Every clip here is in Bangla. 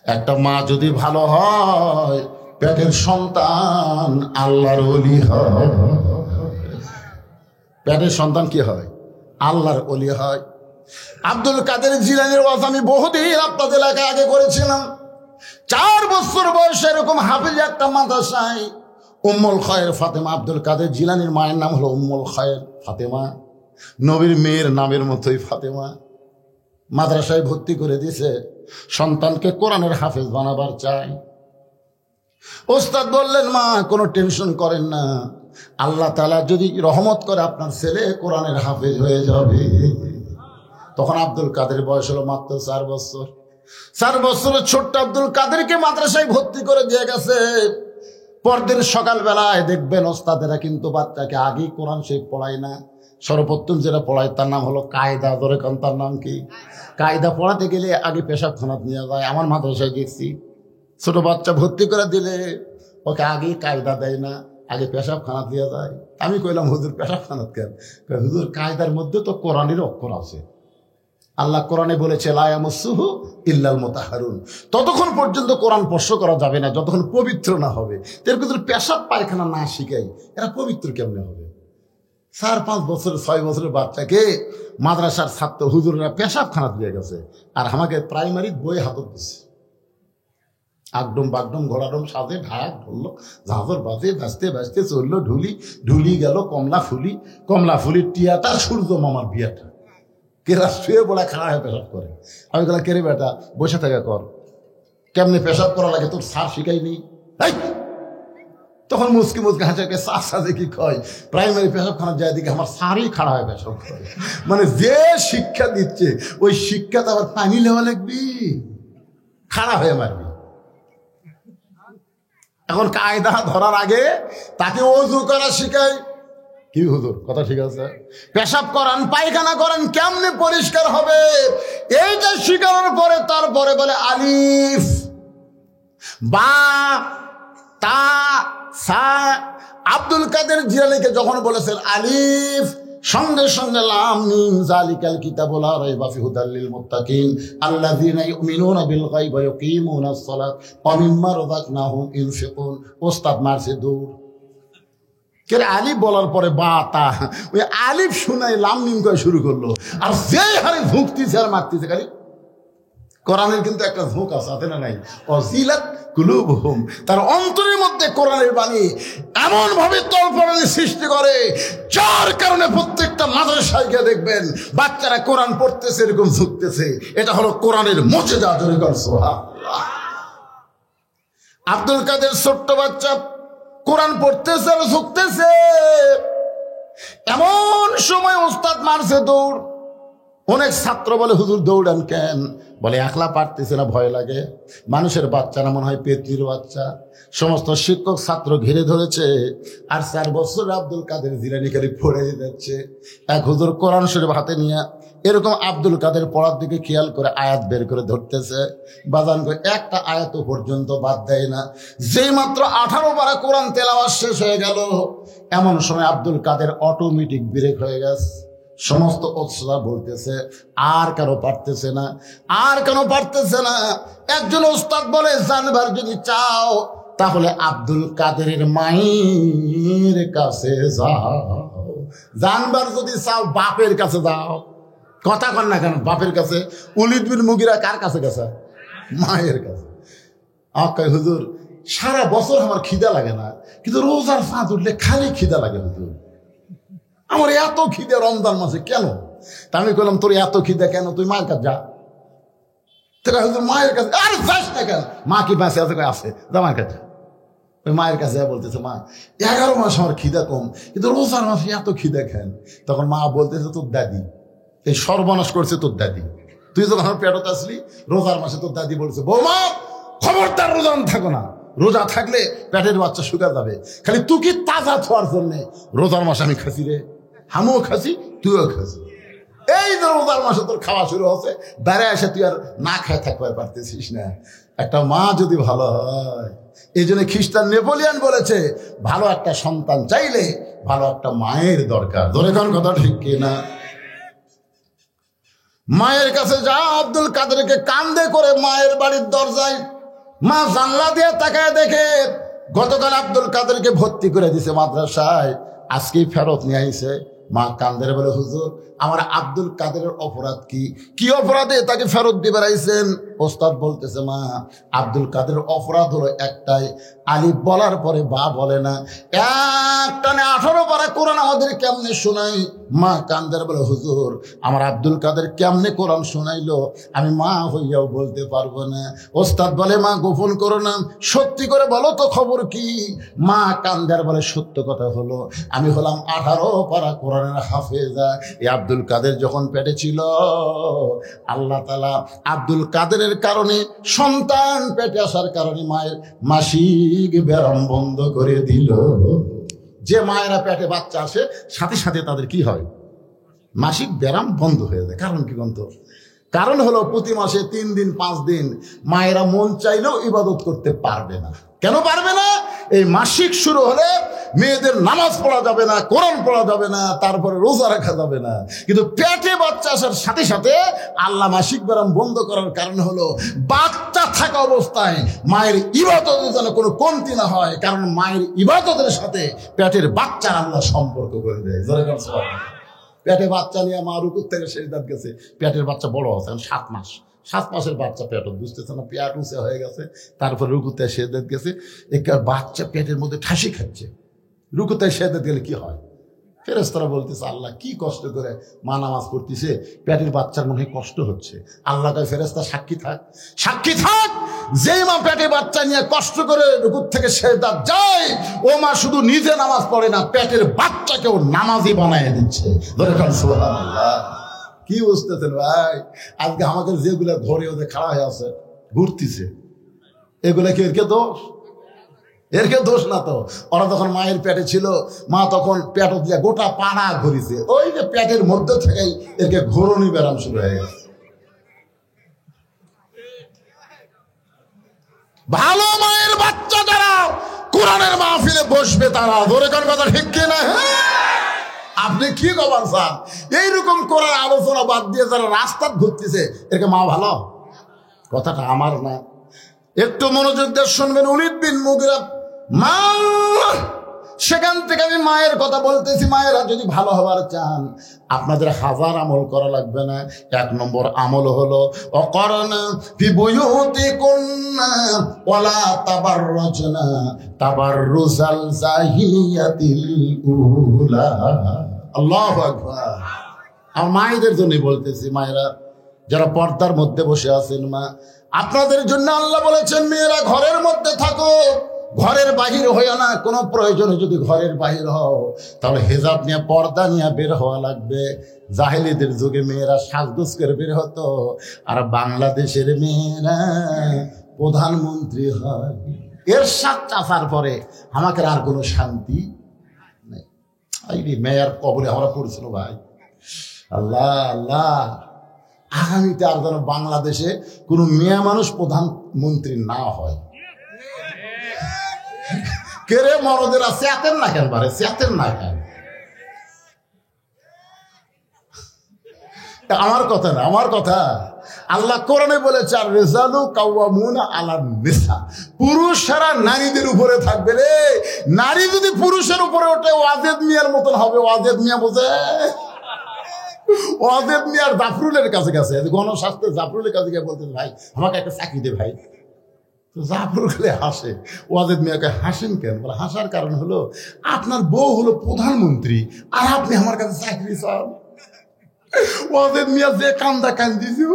একটা মা যদি ভালো হয়, পেটের সন্তান আল্লাহর ওলি হয়। পেটের সন্তান কি হয়? আল্লাহর ওলি হয়। আব্দুল কাদের জিলানীর ওয়াজ আমি বহুদিন আপনাদের এলাকায় আগে করেছিলাম। 4 বছর বয়সে এরকম হাফিজ একটা মাদ্রাসায় উম্মুল খায়ের ফাতেমা, আব্দুল কাদের জিলানীর মায়ের নাম হলো উম্মুল খায়ের ফাতেমা, নবীর মেয়ের নামের মতোই ফাতেমা। মাদ্রাসায় ভর্তি করে দিয়েছে, সন্তানকে কোরআনের হাফেজ বানাবার চাই। ওস্তাদ বললেন, মা কোনো টেনশন করেন না, আল্লাহ তাআলা যদি রহমত করে আপনার ছেলে কোরআনের হাফেজ হয়ে যাবে। তখন আব্দুল কাদের বয়স হলো মাত্র 4 বছর। 4 বছরের ছোট্ট আব্দুল কাদেরকে মাদ্রাসায় ভর্তি করে দিয়ে গেছে। পরদিন সকালবেলায় দেখবেন ওস্তাদেরা কিন্তু বাচ্চাকে আগেই কোরআন শরীফ পড়ায় না, সর্বপ্রথম যেটা পড়ায় তার নাম হলো কায়দা। ধরে কারণ তার নাম কি? কায়দা পড়াতে গেলে আগে পেশাবখানাত নিয়ে যায়। আমার মাদ্রাসায় দেখছি ছোট বাচ্চা ভর্তি করে দিলে ওকে আগেই কায়দা দেয় না, আগে পেশাবখানাত দিয়ে যায়। আমি কইলাম, হুজুর পেশাবখানাত কেন? হুজুর কায়দার মধ্যে তো কোরআনের অক্ষর আছে। আল্লাহ কোরআনে বলেছে লা ইয়ামাসসুহু ইল্লাল মুতাহহারুন, ততক্ষণ পর্যন্ত কোরআন স্পর্শ করা যাবে না যতক্ষণ পবিত্র না হবে। এরকম পেশাব পায়খানা না শিখাই এরা পবিত্র কেমনে হবে? 4-5 বছর 6 বছরের বাচ্চাকে মাদ্রাসার ছাত্র হুজুররা পেশাবখানা দিয়ে গেছে, আর আমাকে প্রাইমারি বই হাতত দিচ্ছে। আগডম বাগডম ঘোড়াডম সাজে ঢাক ধরলো, ঝাঁঝর বাজে, ভাসতে ভাসতে চললো ঢুলি, ঢুলি গেল কমলা ফুলি, কমলা ফুলির টিয়াটা সূর্য মামার বিয়াটা। কেরা শুয়ে বলা খাড়া হয়ে পেশাব করে। আমি বললাম, কেরে বেটা বসে থাকা কর, কেমনে পেশাব করা লাগে তোর স্যার শিখাইনি? তখন মুসকি মুসকি হাঁচাকে সার সাজে কি কয়, প্রাইমারি পেশাবখানা যায় দিকে আমার স্যারই খাড়া হয়ে পেশাব করে। মানে যে শিক্ষা দিচ্ছে ওই শিক্ষাতে আবার পানি লেওয়া লাগবি, খাড়া হয়ে মারবি। এখন কায়দা ধরার আগে তাকে ওযু করা শিখায়। কি হুজুর কথা ঠিক আছে? পেশাব করান, পায়খানা করেন, কেমনে পরিষ্কার হবে এইটা শিখানোর পরে তারপরে বলে আলিফ বা তা সা। আব্দুল কাদের জিলানীকে যখন বলেছেন আলিফ, সঙ্গে সঙ্গে লাম মিম যালিকাল কিতাবু লা রাইবা ফিহি হুদাল লিল মুত্তাকিন আল্লাযীনা ইউমিনুনা বিল গায়বি ওয়া ইয়াকিমুনাস সালাত ওয়া মিম্মা রাযাকনাহুম ইউনফিকুন। ওস্তাদ মারছে দূর। কে আলিফ বলার পরে বা তা, ওই আলিফ শুনাই লাম মিম করে শুরু করলো, আর যেই হারে ঝুঁকতিছে আর মারতেছে। খালি কোরআনের কিন্তু একটা ঝুঁক আছে না নাই? অজিলাত কুলুবহুম, তার অন্তরের মধ্যে কোরআনের বাণী এমন ভাবে তলপড়ানি সৃষ্টি করে যার কারণে প্রত্যেকটা মাদ্রাসায় গিয়ে দেখবেন বাচ্চারা কোরআন পড়তেছে এরকম ঝুঁকতেছে। এটা হলো কোরআনের মুজিজা। জোরে কর সুবহানাল্লাহ। আব্দুল কাদের ছোট্ট বাচ্চা কোরআন পড়তেছে আর ঝুঁকতেছে। এমন সময় ওস্তাদ মারছে দৌড়। অনেক ছাত্র বলে, হুজুর দৌড়ান কেন? বলে একলা পারতেছে না, ভয় লাগে। মানুষের বাচ্চা না, মনে হয় পেতনির বাচ্চা। সমস্ত শিক্ষক ছাত্র ঘিরে ধরেছে, আর 4 বছর আব্দুল কাদের জিলানী খালি পড়ে যাচ্ছে। এক হুজুর কোরআন শরীফ হাতে নিয়ে এরকম আব্দুল কাদের পড়ার দিকে খেয়াল করে আয়াত বের করে ধরতেছে। বাজান করে একটা আয়াত পর্যন্ত বাদ দেয় না। যেই মাত্র 18 পারা কোরআন তেলাওয়াত শেষ হয়ে গেল, এমন সময় আব্দুল কাদের অটোমেটিক ব্রেক হয়ে গেছে। সমস্ত ওস্তাদরা বলতেছে আর কেন পারতেছে না, আর কেন পারতেছে না। একজন ওস্তাদ বলে, জানবার যদি চাও তাহলে আব্দুল কাদেরের মায়ের কাছে যাও। জানবার যদি চাও বাপের কাছে যাও। কথা কন না কেন? বাপের কাছে। ওলীদ বিন মুগীরা কার কাছে গেছে? মায়ের কাছে। আকাই হুজুর সারা বছর আমার খিদা লাগে না, কিন্তু রোজার ফাঁদ উঠলে খালি খিদা লাগে হুজুর। আমার এত খিদে রমজান মাসে কেন? তা আমি বললাম, তোর এত খিদে কেন? তুই মায়ের কাছে যা। তোরা হুজুর মায়ের কাছে আর যাস না কেন? মা কি বাঁচে আছে? আছে, যা মায়ের কাছে। ওই মায়ের কাছে বলতেছে, মা 11 মাস আমার খিদা কম, কিন্তু রোজার মাসে এত খিদা খান। তখন মা বলতেছে, তোর দাদি এই সর্বনাশ করছে তোর দাদি। তুই যখন আমার পেটত আসলি রোজার মাসে তোর দাদি বলছে, বৌমা খবরদার রোজা থাকো না, রোজা থাকলে পেটের বাচ্চা শুকা যাবে। খালি তুই কি তাজা ছোঁয়ার জন্যে রোজার মাসে আমি খাসি রে, আমিও খাসি তুইও খাসি। এই যে রোজার মাসে তোর খাওয়া শুরু হচ্ছে, দাঁড়ায় এসে তুই আর না খায় থাকতে পারতেছিস না। একটা মা যদি ভালো হয়, এই জন্য খ্রিস্টান নেপোলিয়ান বলেছে, ভালো একটা সন্তান চাইলে ভালো একটা মায়ের দরকার। ধরে কোন কথা ঠিক কিনা? মায়ের কাছে যা। আব্দুল কাদেরকে কান্দে করে মায়ের বাড়ির দরজায়, মা জানলা দিয়ে তাকায় দেখে গতকাল আব্দুল কাদেরকে ভর্তি করে দিছে মাদ্রাসায়, আজকেই ফেরত নিয়ে আইছে। মা কান্দের বলে, হুজুর আমার আব্দুল কাদেরের অপরাধ কি? কি অপরাধে তাকে ফেরত দিয়ে বেড়াইছেন? ওস্তাদ বলতেছে, মা আব্দুল কাদেরের অপরাধ হলো একটাই, আলিফ বলার পরে বা বলে না। একটানে 18 পারা কোরআন আমাদের কেমনে শোনাই? মা কান্দের বলে, হুজুর আমার আব্দুল কাদের কেমনে কোরআন শোনাইলো আমি মা হইয়াও বলতে পারবো না। ওস্তাদ বলে, মা গোপন করো না, সত্যি করে বলো তো খবর কি? মা কান্দের বলে, সত্য কথা হলো আমি হলাম 18 পারা কোরআনের হাফেজা। এই আব্দুল কাদের যখন পেটে ছিল, আল্লাহ তাআলা আব্দুল কাদেরের কারণে, সন্তান পেটে আসার কারণে মায়ের মাসিক ব্যারাম বন্ধ করে দিল। যে মায়েরা পেটে বাচ্চা আসে সাথে সাথে তাদের কি হয়? মাসিক ব্যারাম বন্ধ হয়ে যায়। কারণ কি বন্ধু? কারণ হলো প্রতি মাসে 3 দিন 5 দিন মায়েরা মন চাইলেও ইবাদত করতে পারবে না। কেন পারবে না? এই মাসিক শুরু হলে মেয়েদের নামাজ পড়া যাবে না, কোরআন পড়া যাবে না, তারপরে রোজা রাখা যাবে না। কিন্তু পেটে বাচ্চা আসার সাথে সাথে আল্লাহ মাসিক ব্যারাম বন্ধ করার কারণ হলো বাচ্চা থাকা অবস্থায় মায়ের ইবাদতে যেন কোনো কমতি না হয়। কারণ মায়ের ইবাদতের সাথে পেটের বাচ্চার আল্লাহ সম্পর্ক করে দেয়। পেটে বাচ্চা নিয়ে মা রুকুর থেকে সেজদাত গেছে, পেটের বাচ্চা বড় হচ্ছে 7 মাস। 7 মাসের বাচ্চা পেট বুঝতেছে না, পেট উঁচে হয়ে গেছে, তারপরে রুকুতে সেজদাত গেছে। একটা বাচ্চা পেটের মধ্যে ঠাসি খাচ্ছে, রুকুতে সেজদাত গেলে কি হয়? ফেরেশতারা বলতেছে, আল্লাহ কি কষ্ট করে মা নামাজ পড়তেছে, পেটের বাচ্চার মনে কষ্ট হচ্ছে। আল্লাহ কয়, ফেরেশতা সাক্ষী থাক, সাক্ষী থাক, যেই মা পেটে বাচ্চা নিয়ে কষ্ট করে রুকুর থেকে সেজদাত যায়, ও মা শুধু নিজে নামাজ পড়ে না, পেটের বাচ্চাকেও নামাজি বানায় দিচ্ছে। ধরে কান সুবহানাল্লাহ। কি বুঝতেছেন ভাই? আজকে আমাকে যেগুলো ধরে ওদের খাড়া হয়ে আছে ঘুরতেছে, এগুলা কি এরকে দোষ? এরকে দোষ না তো। ওরা তখন মায়ের পেটে ছিল, মা তখন পেট দিয়ে গোটা পাড়া ঘুরিছে, ওই যে পেটের মধ্যে থেকেই এরকে ঘোরনি ব্যারাম শুরু হয়ে গেছে। ভালো মায়ের বাচ্চা যারা কোরআনের মাহফিলে বসবে তারা, ধরে কোন কথা ঠিক কিনা? আপনি কি কবার চান? এইরকম করার আলোচনা বাদ দিয়ে যারা রাস্তা ঘুরতেছে, এরকে মা ভালো? কথাটা আমার না, একটু মনোযোগ দিয়ে শুনবেন। ওলীদ বিন মুগীরা মা, সেখান থেকে আমি মায়ের কথা বলতেছি। মায়েরা যদি ভালো হবার চান, আপনাদের 1000 আমল করা লাগবে না। 1 নম্বর আমল হলো অকরনা ফি বুয়ুতিকুন্না ওয়ালা তাবাররুজনা তাবাররুজাল জাহিলিয়াতিল উলা। আল্লাহু আকবার। আমার মায়েদের জন্য বলতেছি, মায়েরা যারা পর্দার মধ্যে বসে আছেন, মা আপনাদের জন্য আল্লাহ বলেছেন, মেয়েরা ঘরের মধ্যে থাকো, ঘরের বাহির হইও না। কোনো প্রয়োজনে যদি ঘরের বাহির হও, তাহলে হেজাব নিয়ে, পর্দা নিয়ে বের হওয়া লাগবে। জাহেলিদের যুগে মেয়েরা সাজগোজ করে বের হতো, আর বাংলাদেশের মেয়েরা প্রধানমন্ত্রী হয়। এরশাদ চাচার পরে আমাকে আর কোনো শান্তি নেই। এই মেয়ের কবরে আমরা পড়ছিল ভাই। আল্লাহ আল্লাহ, আগামীতে আর যেন বাংলাদেশে কোনো মেয়ে মানুষ প্রধানমন্ত্রী না হয়। কেরে মরদেরা চেতেন না কেন? বারে চেতেন না কেন? আমার কথা না, আমার কথা। আল্লাহ কোরআনে বলেছে, আর রিজালু কাওয়ামুনা আলান নিসা, পুরুষরা নারীদের উপরে থাকবে রে। নারী যদি পুরুষের উপরে ওঠে, ওয়াজেদ মিয়ার মতন হবে। ওয়াজেদ মিয়া বোঝে? ওয়াজেদ মিয়ার জাফরুলের কাছে গেছে, গণস্বাস্থ্য জাফরুলের কাছে গিয়ে বলতেন, ভাই আমাকে একটা চাকরি দে ভাই। তো জাফর গেলে হাসে। ওয়াজেদ মিয়াকে, হাসেন কেন? বলে, হাসার কারণ হলো আপনার বউ হলো প্রধানমন্ত্রী, আর আপনি আমার কাছে চাকরি চান। ওয়াজেদ মিয়া যে কান্দা কান্দিছে,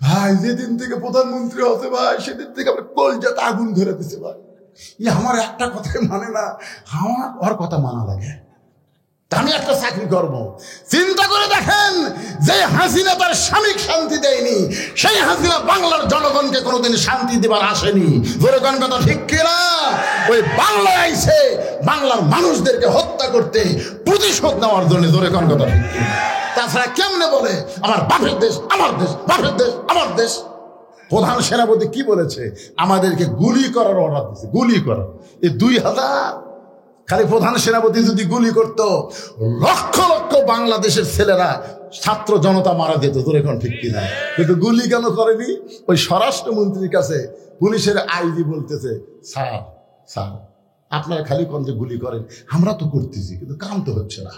ভাই যেদিন থেকে প্রধানমন্ত্রী হতে ভাই, সেদিন থেকে আমার কলজাতে আগুন ধরে দিছে ভাই। আমার একটা কথাই মানে না, আমার ওর কথা মানা লাগে। আমি একটা চাকরি করবো। চিন্তা করে দেখেন, যে হাসিনা তার স্বামীকে শান্তি দেয়নি, সেই হাসিনা বাংলার জনগণকে কোনোদিন শান্তি দেবার আসেনি। জোরে কোন কথা ঠিক কিনা? ওই বাংলায় আইছে বাংলার মানুষদেরকে হত্যা করতে, প্রতিশোধ নেওয়ার জন্য। জোরে কোন কথা ঠিক কিনা? তাছাড়া কেমনে বলে আমার বাপের দেশ, আমার দেশ, বাপের দেশ, আমার দেশ? প্রধান সেনাপতি কি বলেছে? আমাদেরকে গুলি করার অর্ডার দিচ্ছে, গুলি করা। এই 2000 খালি প্রধান সেনাপতি যদি গুলি করত, লক্ষ লক্ষ বাংলাদেশের ছেলেরা ছাত্র জনতা মারা যেত। তোর এখন ঠিক কিনা? কিন্তু গুলি কেন করেনি? ওই স্বরাষ্ট্রমন্ত্রীর কাছে পুলিশের আইজি বলতেছে, স্যার স্যার আপনারা খালি কোন যে গুলি করেন, আমরা তো করতেছি কিন্তু কাম তো হচ্ছে না।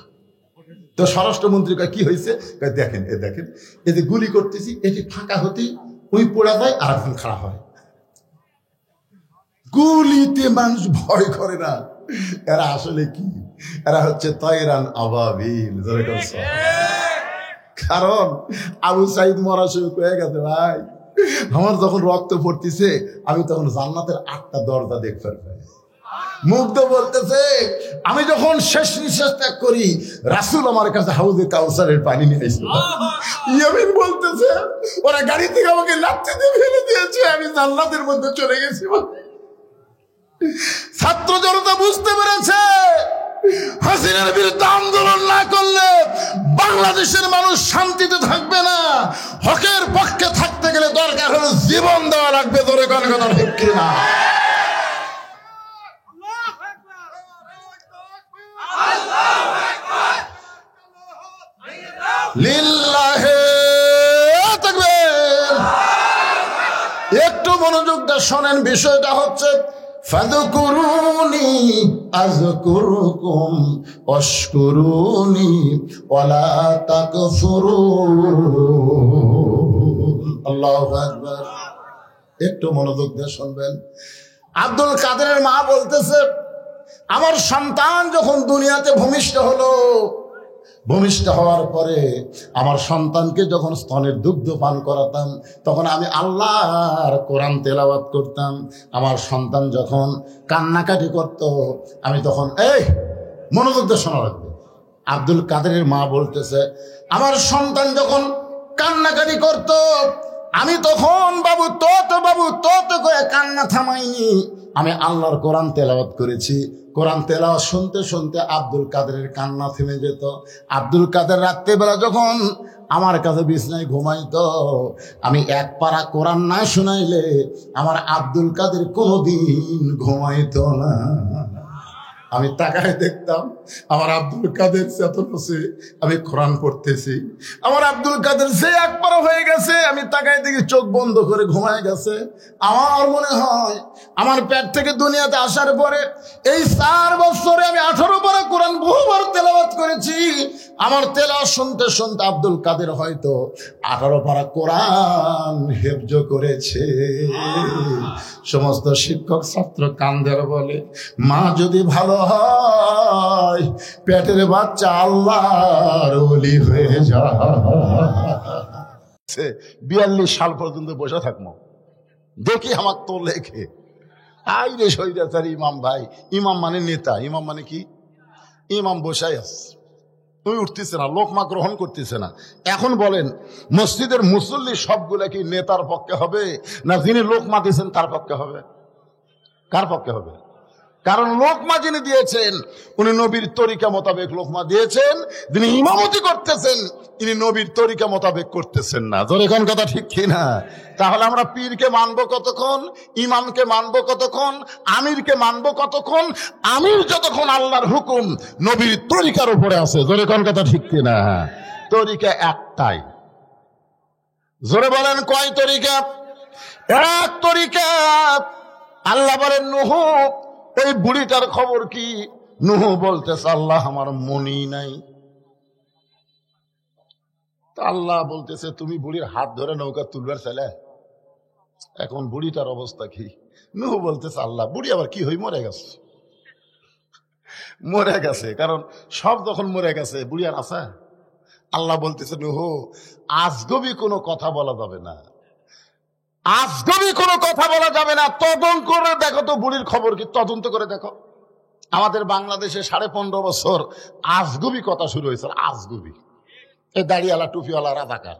তো স্বরাষ্ট্রমন্ত্রী কয় কি হয়েছে? দেখেন দেখেন এই যে গুলি করতেছি, এটি ফাঁকা হতেই ওই পোড়া যায় আর এখন খাড়া হয়। গুলিতে মানুষ ভয় করে না। এরা আসলে কি? এরা হচ্ছে তয়রান আবাবিল। কারণ আবু সাইদ মরা শুরু হয়ে গেছে। ভাই আমার যখন রক্ত পড়তেছে, আমি তখন জান্নাতের 8টা দরজা দেখতে পাই। মুগ্ধ বলতেছে, আমি যখন শেষ নিঃশ্বাস ত্যাগ করি, রাসূল আমার কাছে হাউজে কাউসারের পানি নিয়ে এসেছিল। ইয়ামিন বলতেছে, ওরা গাড়ি থেকে আমাকে লাথি দিয়ে ফেলে দিয়েছে, আমি জান্নাতের মধ্যে চলে গেছি। ছাত্র জনতা বুঝতে পেরেছে, হাসিনার বিরুদ্ধে আন্দোলন না করলে বাংলাদেশের মানুষ শান্তিতে থাকবে না। হকের পক্ষে থাকতে গেলে দরকার হলে জীবন দেওয়া লাগবে। ধরে কোন কথা ঠিক কিনা? লিল্লাহে তাকবীর। একটু মনোযোগ দিয়ে শোনেন, বিষয়টা হচ্ছে ফাযকুরুনি আযকুরুকুম ওয়াশকুরুনি ওয়ালা তাকফুরুন। আল্লাহু আকবার। একটু মনোযোগ দিয়ে শুনবেন। আব্দুল কাদেরের মা বলতেছে, আমার সন্তান যখন দুনিয়াতে ভূমিষ্ঠ হলো, ভূমিষ্ঠ হওয়ার পরে আমার সন্তানকে যখন স্তনের দুগ্ধ পান করাতাম, তখন আমি আল্লাহর কোরআন তেলাওয়াত করতাম। আমার সন্তান যখন কান্নাকাটি করত, আমি তখন মনোযোগ দিয়ে শোনা লাগবে। আব্দুল কাদেরের মা বলতেছে, আমার সন্তান যখন কান্নাকাটি করত, আমি তখন বাবু তো করে কান্না থামাইনি, আমি আল্লাহর কোরআন তেলাওয়াত করেছি। কোরআন তেলাওয়াত শুনতে শুনতে আব্দুল কাদেরের কান্না থেমে যেত। আব্দুল কাদের রাত্রেবেলা যখন আমার কাছে বিছনায় ঘুমাইতো, আমি এক পারা কোরআন না শুনাইলে আমার আব্দুল কাদের কোনদিন ঘুমাইতো না। আমি তাকায় দেখতাম আমার আব্দুল কাদের চেতনছে, আমি কোরআন পড়তেছি। আমার আব্দুল কাদের যে একবার হয়ে গেছে, আমি তাকায় দেখি চোখ বন্ধ করে ঘুমায় গেছে। আমার মনে হয় আমার পেট থেকে দুনিয়াতে আসার পরে এই 4 বছরে আমি 18 পারা কোরআন বহুবার তেলাওয়াত করেছি। আমার তেলাওয়াত শুনতে শুনতে আব্দুল কাদের হয়তো 18 পারা কোরআন হেফজ করেছে। সমস্ত শিক্ষক ছাত্র কান্দের বলে, মা যদি ভালো হয়, পেটের বাচ্চা আল্লাহর ওলি হয়ে যায়। 42 সাল পর্যন্ত বসে থাকবো, দেখি আমার তো লেখে। আই রে শহীদাচার ইমাম ভাই, ইমাম মানে নেতা। ইমাম মানে কি? ইমাম বসাই আছে, তুই উঠতেছে না, লোকমা গ্রহণ করতেছে না। এখন বলেন, মসজিদের মুসল্লি সবগুলা কি নেতার পক্ষে হবে, না যিনি লোকমা দিয়েছেন তার পক্ষে হবে? কার পক্ষে হবে? কারণ লোকমা যিনি দিয়েছেন, উনি নবীর তরিকা মোতাবেক লোকমা দিয়েছেন। যিনি ইমামতি করতেছেন, তিনি নবীর তরিকা মোতাবেক করতেছেন না। জোরে কোন কথা ঠিক কিনা? তাহলে আমরা পীরকে মানবো কতক্ষণ, ইমামকে মানবো কতক্ষণ, আমিরকে মানবো কতক্ষণ? আমির যতক্ষণ আল্লাহর হুকুম নবীর তরিকার উপরে আছে। জোরে কোন কথা ঠিক কিনা? তরিকা একটাই। জোরে বলেন, কয় তরিকা? এক তরিকা। আল্লাহ বলেন, নূহ, ওই বুড়িটার খবর কি? নূহ বলতেছে, আল্লাহ আমার মনি নাই। আল্লাহ বলতেছে, তুমি বুড়ির হাত ধরে নৌকা তুলবার ছেলে, এখন বুড়িটার অবস্থা কি? নূহ বলতেছে, আল্লাহ বুড়ি আবার কি হই? মরে গেছে। মরে গেছে, কারণ সব যখন মরে গেছে, বুড়ি আর আছে? আল্লাহ বলতেছে, নূহ, আজগবি কোনো কথা বলা যাবে না, আজগবি কোনো কথা বলা যাবে না। তদন্ত করে দেখো তো বুড়ির খবর কি, তদন্ত করে দেখো। আমাদের বাংলাদেশে 15.5 বছর আজগবি কথা শুরু হয়েছে। আজগবি, এই দাড়িওয়ালা টুপিওয়ালা রাজাকার,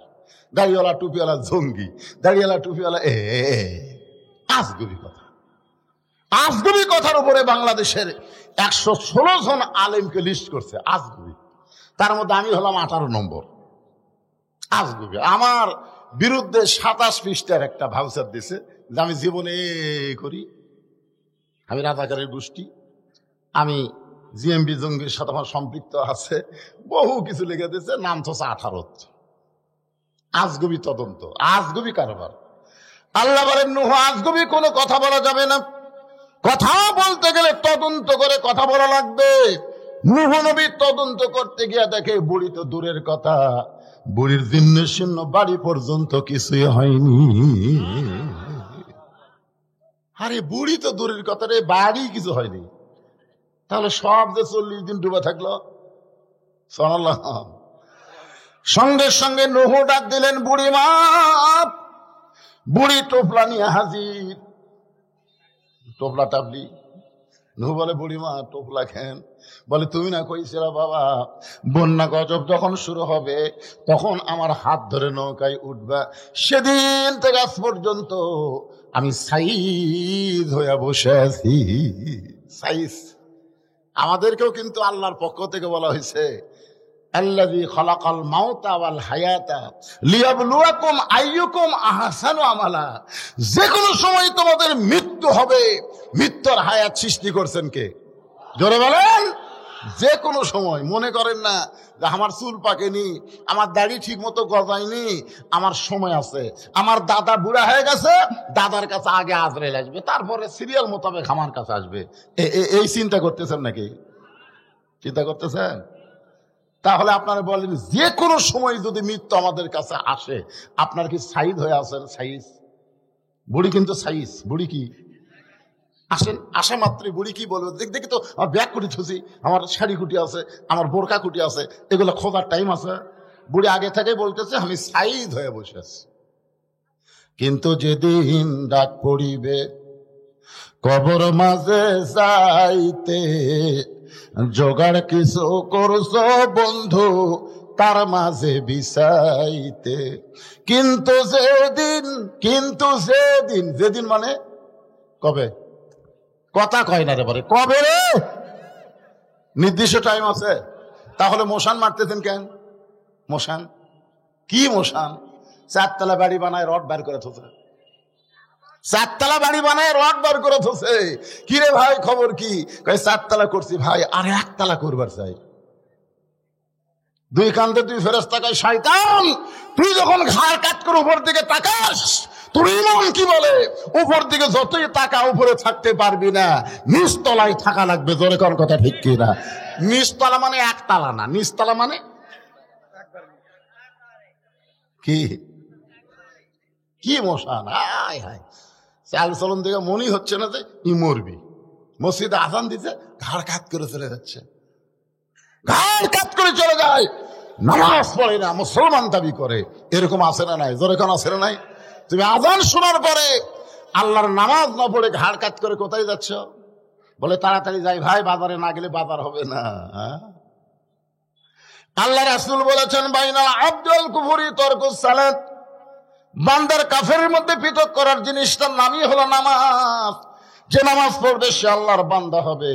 দাড়িওয়ালা টুপিওয়ালা জঙ্গি, দাড়িওয়ালা টুপিওয়ালা আজগবি কথা। আজগবি কথার উপরে বাংলাদেশের 116 জন আলেমকে লিস্ট করছে আজগবি। তার মধ্যে আমি হলাম 18 নম্বর আজগবি। আমার বিরুদ্ধে 27 পৃষ্ঠার একটা ভাউচার দিছে যে আমি জীবনে করি, আমি রাজাকারের গোষ্ঠী, আমি জিএমবি জঙ্গির সাথে আমার সম্পৃক্ত আছে, বহু কিছু লিখে দিয়েছে, নাম তো 18। আজগুবি তদন্ত, আজগুবি কারবার। আল্লাহ বলেন নূহ আজগুবি কোনো কথা বলা যাবে না, কথা বলতে গেলে তদন্ত করে কথা বলা লাগবে। নূহ নবী তদন্ত করতে গিয়ে দেখে বুড়ি তো দূরের কথা, বুড়ির জীর্ণ শীর্ণ বাড়ি পর্যন্ত কিছুই হয়নি। আরে বুড়ি তো দূরের কথা রে, বাড়ি কিছু হয়নি, তাহলে সব যে 40 দিন ডুবে থাকলো। সুবহানাল্লাহ। সঙ্গে সঙ্গে নূহ ডাক দিলেন, বুড়ি মা। বুড়ি টোপলা নিয়ে হাজির, টোপলা টাপলি। নূহ বলে, বুড়িমা টোপলা খেন। বলে, তুমি না কইছিলা বাবা বন্যা গজব যখন শুরু হবে তখন আমার হাত ধরে নৌকায় উঠবা, সেদিন থেকে আজ পর্যন্ত আমি সাইজ হইয়া বসে আছি। সাইজ আমাদেরকেও কিন্তু আল্লাহর পক্ষ থেকে বলা হয়েছে, আল্লাযী খালাকাল মাউতা ওয়াল হায়াতা লিয়াবলুয়াকুম আইয়ুকুম আহসানু আমালা। যে কোনো সময় তোমাদের মৃত্যু হবে, মৃত্যুর হায়াত সৃষ্টি করছেন কে? জোরে বলেন। যে কোনো সময়। মনে করেন না যে আমার চুল পাকেনি, আমার দাড়ি ঠিক মতো গজায়নি, আমার সময় আছে, আমার দাদা বুড়া হয়ে গেছে, দাদার কাছে আগে আজরাইল আসবে, তারপরে সিরিয়াল মোতাবেক আমার কাছে আসবে। এই চিন্তা করতেছেন নাকি? চিন্তা করতেছেন? তাহলে আপনারা বলেন, যে কোনো সময় যদি মৃত্যু আমাদের কাছে আসে, আপনার কি সাইজ হয়ে আছেন? সাইজ। বুড়ি কিন্তু সাইজ। বুড়ি কি আসেন, আসা মাত্রই বুড়ি কি বলবে, দেখি তো আমার ব্যাগ কুটি থুসি, আমার শাড়ি কুটি আছে, আমার বোরকা কুটি আছে, এগুলো খোঁজার টাইম আছে? বুড়ি আগে থেকে বলতেছে আমি সাইজ হয়ে বসে আছি। কিন্তু যেদিন ডাক পড়িবে কবর মাঝে যাইতে, জোগাড় কিছু করছো বন্ধু তার মাঝে বিছাইতে। কিন্তু যেদিন মানে কবে? কথা কয় না রে, বলে কবে রে? নির্দিষ্ট টাইম আছে। তাহলে মশান মারতেছেন কেন? মশান কি? মশান 4 তলা বাড়ি বানায় রড বার করে থোছে, 4 তলা বাড়ি বানায় রড বার করে থোছে। কি রে ভাই খবর কি? 4 তলা করছি ভাই, আর 1 তলা করবার চাই। 2 কান্দে 2 ফেরেশতা কয়, শয়তান তুই যখন ঘাড় কাট করে উপর দিকে তাকাস, তোর ইমান কি বলে উপর দিকে যতই তাকা উপরে থাকতে পারবি না, নিচতলায় থাকা লাগবে। জোরে কোন কথা ঠিক কি না? নিচতলা মানে 1 তলা না, নিচতলা মানে কি? কি মশান? হায় হায়, চাল চলন দিকে মনে হচ্ছে না যে ই মরবি। মসজিদে আজান দিতে ঘাড় কাত করে চলে যাচ্ছে, ঘাড় কাত করে চলে যায়, নামাজ পড়ে না, মুসলমান দাবি করে। এরকম আছে না নাই? জোরে কোন আছে না নাই? তুমি আজান শোনার পরে আল্লাহর নামাজ না পড়ে ঘাড় কাত করে কোথায় যাচ্ছ? বলে তাড়াতাড়ি যাই ভাই, বাজারে না গেলে বাজার হবে না। আল্লাহ রাসূল বলেছেন, বাইনাল আবদুল কুফরি তরকুস সালাত। বান্দার কাফেরের মধ্যে পৃথক করার জিনিসটার নামই হলো নামাজ। যে নামাজ পড়বে সে আল্লাহর বান্দা হবে,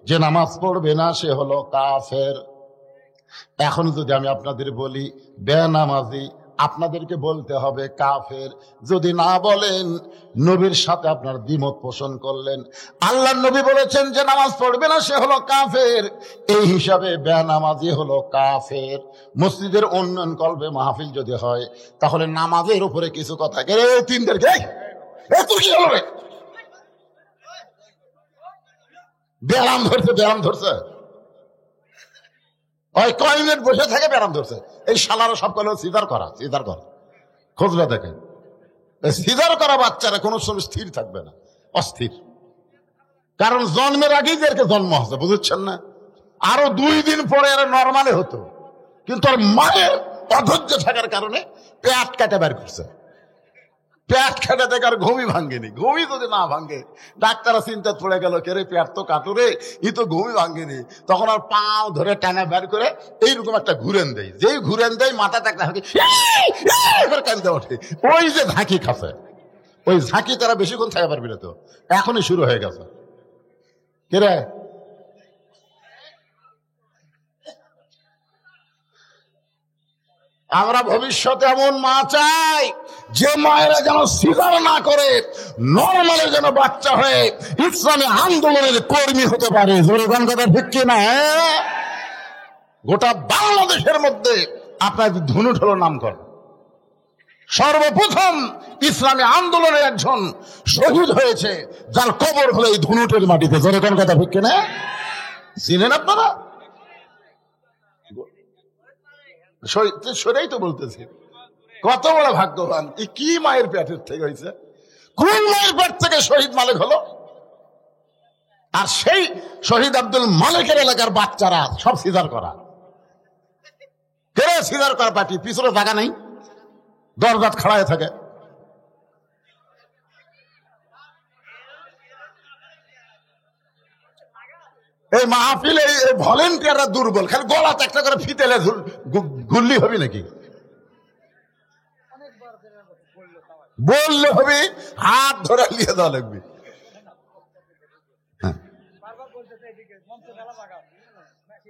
যে নামাজ পড়বে না সে হলো কাফের। এখন যদি আমি আপনাদের বলি বেনামাজি, আপনাদেরকে বলতে হবে কাফের। যদি না বলেন, নবীর সাথে আপনার দ্বিমত পোষণ করলেন। আল্লাহর নবী বলেছেন যে নামাজ পড়বে না সে হলো কাফের, এই হিসাবে বেনামাজি হলো কাফের। মসজিদের উন্নয়ন কল্পে মাহফিল যদি হয়, তাহলে নামাজের উপরে কিছু কথা তিনদেরকে ব্যায়াম ধরছে, ব্যায়াম ধরছে, ওই কয় মিনিট বসে থাকে ব্যায়াম ধরছে। এই শালারা সব কল সিজার করা, সিজার করা। খোঁজবে দেখেন, সিজার করা বাচ্চারা কোনো সময় স্থির থাকবে না, অস্থির। কারণ জন্মের আগেই এদেরকে জন্ম হচ্ছে, বুঝছেন না? আরো 2 দিন পরে এরা নর্মালে হতো, কিন্তু আর মায়ের অধৈর্য থাকার কারণে পেট কাটে বের করছে। পেট খেটে দেখে আর ঘুমই ভাঙ্গেনি। ঘুমই যদি না ভাঙ্গে, ডাক্তাররা চিন্তা পড়ে গেল, কে রে পেট তো কাটুরে, ই তো ঘুমই ভাঙ্গেনি। তখন আর পাও ধরে টানা বের করে এইরকম একটা ঘুরেন দেয়, যেই ঘুরেন দেয় মাথা একটা কান্দে ওঠে। ওই যে ঝাঁকি খাচ্ছে, ওই ঝাঁকি তারা বেশিক্ষণ থাকা পারবি না, তো এখনই শুরু হয়ে গেছে। কে রে? আমরা ভবিষ্যতে এমন মা চাই যে মায়েরা যেন সিজার না করে, নরমালে যেন বাচ্চা হয়ে ইসলামী আন্দোলনের কর্মী হতে পারে। জোরে কোন কথা ঠিক কিনা? গোটা বাংলাদেশের মধ্যে আপনার ধনুট হলো নামকরণ। সর্বপ্রথম ইসলামী আন্দোলনের একজন শহীদ হয়েছে, যার কবর হলো এই ধনুটের মাটিতে। জোরে কোন কথা ঠিক কিনা? চিনেন আপনারা? সেটাই তো বলতেছি, কত বড় ভাগ্যবান। কি মায়ের পেটের থেকে হয়েছে? কোন মায়ের পেট থেকে শহীদ মালিক হলো? আর সেই শহীদ আব্দুল মালিকের এলাকার বাচ্চারা সব সিজার করা। কে সিজার করা পার্টি? পিছনে জায়গা নেই, দরজাত খাড়ায় থাকে। এই মাহফিলে ভলেন্টিয়াররা দুর্বল, খালি গলাতে একটা করে ফিতেলে গুল্লি হবে নাকি? বললে হবে, হাত ধরে নিয়ে দেওয়া লাগবে।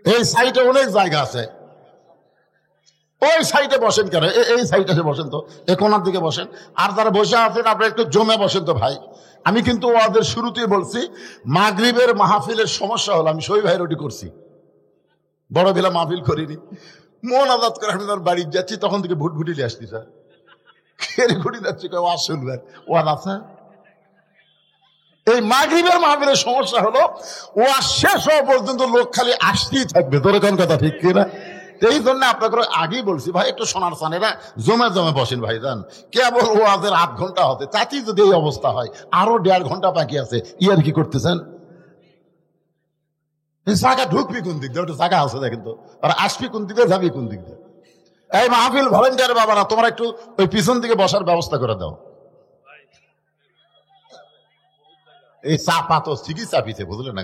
এই সাইডে অনেক জায়গা আছে, ওই সাইডে বসেন কেন? এই সাইডে বসেন তো, এ কোনার দিকে বসেন। আর যারা বসে আছেন আপনারা একটু জমে বসেন তো ভাই। আমি কিন্তু ওদের শুরুতেই বলছি, মাগরিবের মাহফিলের সমস্যা হলো, আমি শহীদ ভাইয়ের ওটি করছি, বড় বেলা মাহফিল করিনি। মন আজাদ করে আমি তার বাড়ি যাচ্ছি, তখন থেকে ভুটভুটি নিয়ে আসছি। স্যার খেয়ে ঘুটি যাচ্ছি, ওয়াজ শুনবেন, ওয়াজ আছে। এই মাগরিবের মাহফিলের সমস্যা হলো, ওয়াজ শেষ হওয়া পর্যন্ত লোক খালি আসতেই থাকবে। তোর কোন কথা ঠিক কিনা? এই জন্য আপনাকে আগেই বলছি ভাই, একটু সোনার চানেরা জমে জমে বসেন ভাই। যান কেবল ওয়াজের 8 ঘন্টা হতে, তাতেই যদি এই অবস্থা হয়, আরো 1.5 ঘন্টা বাকি আছে। ইয়ার কি করতেছেন? জায়গা ঢুকবি কোন দিক দিয়ে? ওটা জায়গা আছে দেখেন তো, আর আসবি কোন দিকে, যাবি কোন দিক দিয়ে? এই মাহফিল ভলেন্টিয়ার বাবারা, তোমরা একটু ওই পিছন দিকে বসার ব্যবস্থা করে দাও। এই চাপা তো ঠিকই চাপিছে, বুঝলেন না?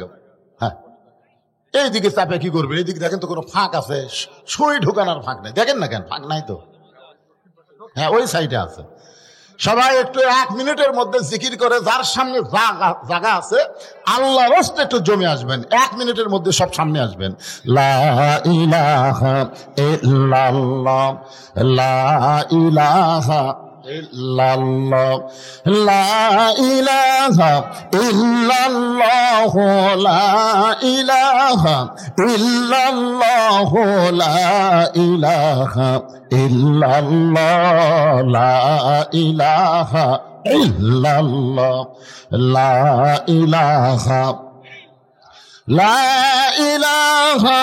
হ্যাঁ, এইদিকে চাপে কি করবে? এইদিকে দেখেন তো কোনো ফাঁক আছে? সুই ঢুকানোর ফাঁক নেই, দেখেন না কেন? ফাঁক নাই তো। হ্যাঁ, ওই সাইডে আছে। সবাই একটু 1 মিনিটের মধ্যে জিকির করে, যার সামনে জায়গা আছে আল্লাহর রাস্তায় একটু জমে আসবেন। 1 মিনিটের মধ্যে সব সামনে আসবেন। লা ইলাহা ইল্লাল্লাহ, লা ইলাহা ইল্লাল্লাহ, লা ইলাহা ইল্লাল্লাহ, লা ইলাহা ইল্লাল্লাহ, লা ইলাহা ইল্লাল্লাহ, লা ইলাহা ইল্লাল্লাহ, লা ইলাহা, লা ইলাহা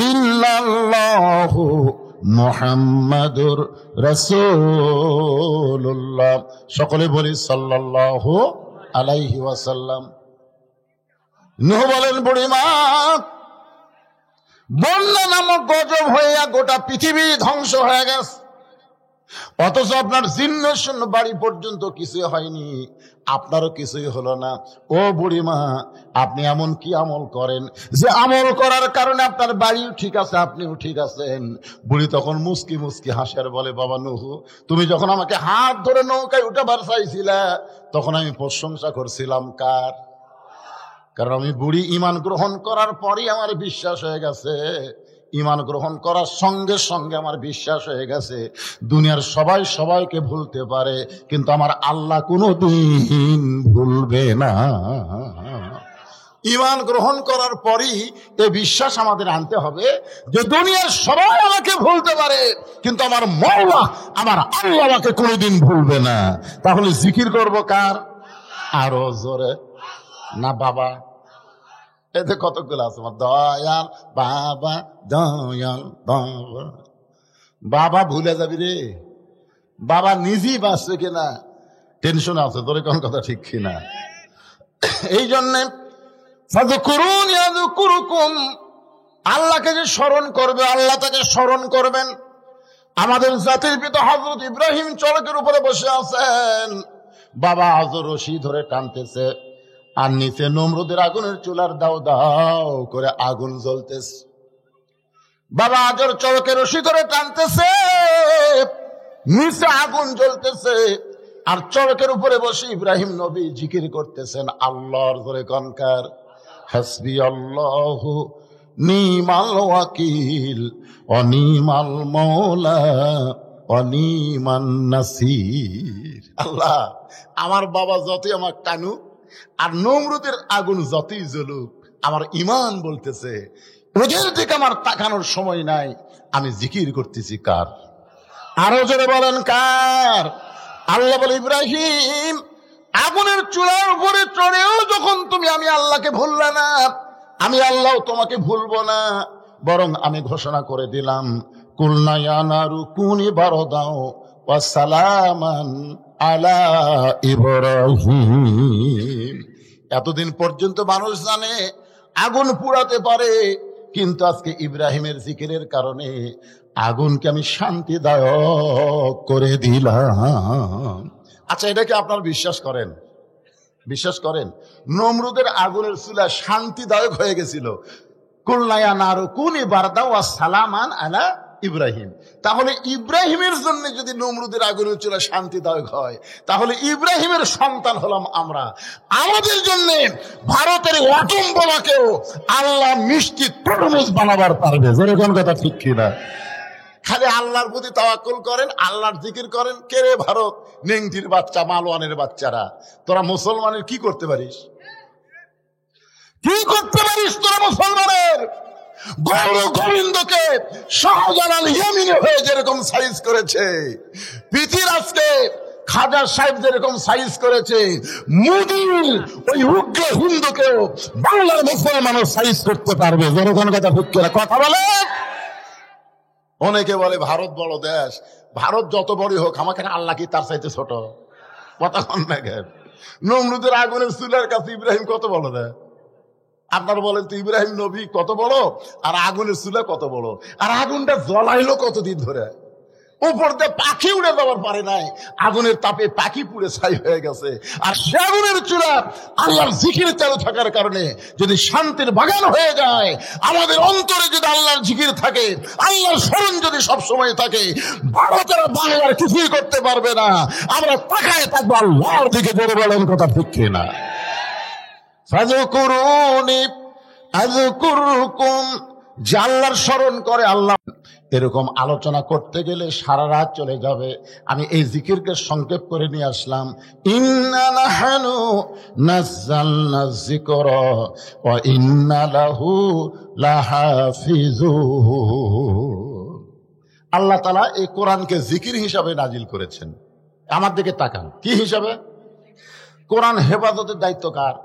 ইল্লাল্লাহ মুহাম্মাদুর রাসূলুল্লাহ। সকলে বলি সাল্লাল্লাহু আলাইহি ওয়াসাল্লাম। নূহ বলেন, বুড়িমা, বন্যা নামক গজব হইয়া গোটা পৃথিবী ধ্বংস হয়ে গেছে, অথচ আপনার জীর্ণ শূন্য বাড়ি পর্যন্ত কিছু হয়নি, আপনারও কিছুই হলো না। ও বুড়িমা, আপনি এমন কি আমল করেন যে আমল করার কারণে আপনার বাড়িও ঠিক আছে, আপনিও ঠিক আছেন? বুড়ি তখন মুস্কি মুস্কি হাসে আর বলে, বাবা নূহ, তুমি যখন আমাকে হাত ধরে নৌকায় উঠাবার চাইছিলা, তখন আমি প্রশংসা করছিলাম কার? কারণ আমি বুড়ি ঈমান গ্রহণ করার পরই আমার বিশ্বাস হয়ে গেছে। ঈমান গ্রহণ করার সঙ্গে সঙ্গে আমার বিশ্বাস হয়ে গেছে দুনিয়ার সবাই সবাইকে ভুলতে পারে, কিন্তু আমার আল্লাহ কোনোদিন ভুলবে না। ঈমান গ্রহণ করার পরই এই বিশ্বাস আমাদের আনতে হবে যে দুনিয়ার সবাই আমাকে ভুলতে পারে, কিন্তু আমার মওলা, আমার আল্লাহ আমাকে কোনোদিন ভুলবে না। তাহলে জিকির করব কার? আরো জোরে না বাবা? এতে কতগুলো আছে, আমার দয়াল বাবা, দয়াল বাবা। বাবা ভুলে যাবি রে, বাবা নিজেই বাঁচবে কিনা টেনশন আছে। তোর কোন কথা ঠিক কিনা? এই জন্যে আল্লাহকে যে স্মরণ করবে, আল্লাহ তাকে স্মরণ করবেন। আমাদের জাতির পিতা হযরত ইব্রাহিম চড়কের উপরে বসে আছেন, বাবা হযরত রশি ধরে টানতেছে, আর নিচে নমরুদের আগুনের চুলার দাও দাও করে আগুন জ্বলতেছে। বাবা আজর চড়কে রশি ধরে টানতেছে, নিচে আগুন জ্বলতেছে, আর চড়কের উপরে বসে ইব্রাহিম নবী জিকির করতেছেন আল্লাহর ধরে কনকার, হাসবি আল্লাহু নিমাল ওয়াকিল অনিমাল মৌলা অনিমান নাসির। আল্লাহ, আমার বাবা যতই আমার টানুক আর নমরুদের আগুন যতই জ্বলুক, আমার ঈমান বলতেছে ওদের দিকে আমার তাকানোর সময় নাই, আমি জিকির করতেছি কার? আরো জোরে বলেন কার? আল্লাহ বলে, ইব্রাহিম আগুনের চুলার উপরে চড়েও যখন তুমি আমি আল্লাহকে ভুললে না, আমি আল্লাহ তোমাকে ভুলবো না, বরং আমি ঘোষণা করে দিলাম কুলনা ইয়া নারু কুনি বারদাও ওয়া সালামান আলা ইব্রাহিম। এতদিন পর্যন্ত মানুষ জানে আগুন পুড়াতে পারে, কিন্তু আজকে ইব্রাহিমের জিকিরের কারণে আগুনকে আমি শান্তিদায়ক করে দিলাম। আচ্ছা, এটা কি আপনারা বিশ্বাস করেন? বিশ্বাস করেন? নমরুদের আগুনের চুলা শান্তিদায়ক হয়ে গেছিল। কুলনা ইয়া নারু কুনি বারদাও ওয়া সালামান আলা ইব্রাহিম। তাহলে ইব্রাহিমের জন্য যদি নমরুদের আগুনের চুলা শান্তিদায়ক হয়, তাহলে ইব্রাহিমের সন্তান হলাম আমরা। আমাদের জন্য ভারতের অ্যাটম বোমাকেও আল্লাহ মিষ্টি তরমুজ বানাবার পারবে। যেরকম কথা ঠিক কিনা? খালি আল্লাহর প্রতি তাওয়াক্কুল করেন, আল্লাহর জিকির করেন। কে রে ভারত, নেংটির বাচ্চা, মালওয়ানের বাচ্চারা, তোরা মুসলমানের কি করতে পারিস? কি করতে পারিস তোরা মুসলমানের? গৌর গোবিন্দকে শাহজালাল ইয়ামিনে হয়ে যেরকম সাইজ করেছে, পৃথিবীরাজকে খাজা সাহেব যেরকম সাইজ করেছে, মুদির ওই উগ্র হিন্দুকেও বাংলার মুসলমানও সাইজ করতে পারবে। যেরকম কথা হুক্কেরা কথা বলে। অনেকে বলে ভারত বড় দেশ, ভারত যত বড়ই হোক আমাকে আল্লাহ কি তার চাইতে ছোট? কথা কন না কেন? নমরুদের আগুনের চুলার কাছে ইব্রাহিম কত বড় দেয়? আপনারা বলেন তো, ইব্রাহিম নবী কত বড় আর আগুনের চুলা কত বড়? আর আগুনটা জ্বলাইলো কতদিন ধরে? উপর দিয়ে পাখি উড়ে যাওয়ার পারে নাই, আগুনের তাপে পাখি পুড়ে ছাই হয়ে গেছে। আর সে আগুনের চুলা আল্লাহর জিকির চালু থাকার কারণে যদি শান্তির বাগান হয়ে যায়, আমাদের অন্তরে যদি আল্লাহর জিকির থাকে, আল্লাহর স্মরণ যদি সবসময় থাকে, ভারতের বাংলার কিছুই করতে পারবে না। আমরা তাকায় থাকবো আল্লাহর দিকে। জোরে বলেন কথা ঠিক কিনা? ফাযকুরুনি আযকুরকুম, যে আল্লাহর স্মরণ করে আল্লাহ। এরকম আলোচনা করতে গেলে সারা রাত চলে যাবে। আমি এই জিকিরকে সংক্ষেপ করে নিয়ে আসলাম। ইন্না নাহনু নাযালনা যিকরা ওয়া ইন্না লাহু লাহাফিজুন। আল্লাহ তাআলা এই কোরআনকে জিকির হিসাবে নাজিল করেছেন। আমার দিকে তাকান, কি হিসাবে? কোরআন হেফাজতের দায়িত্ব কার?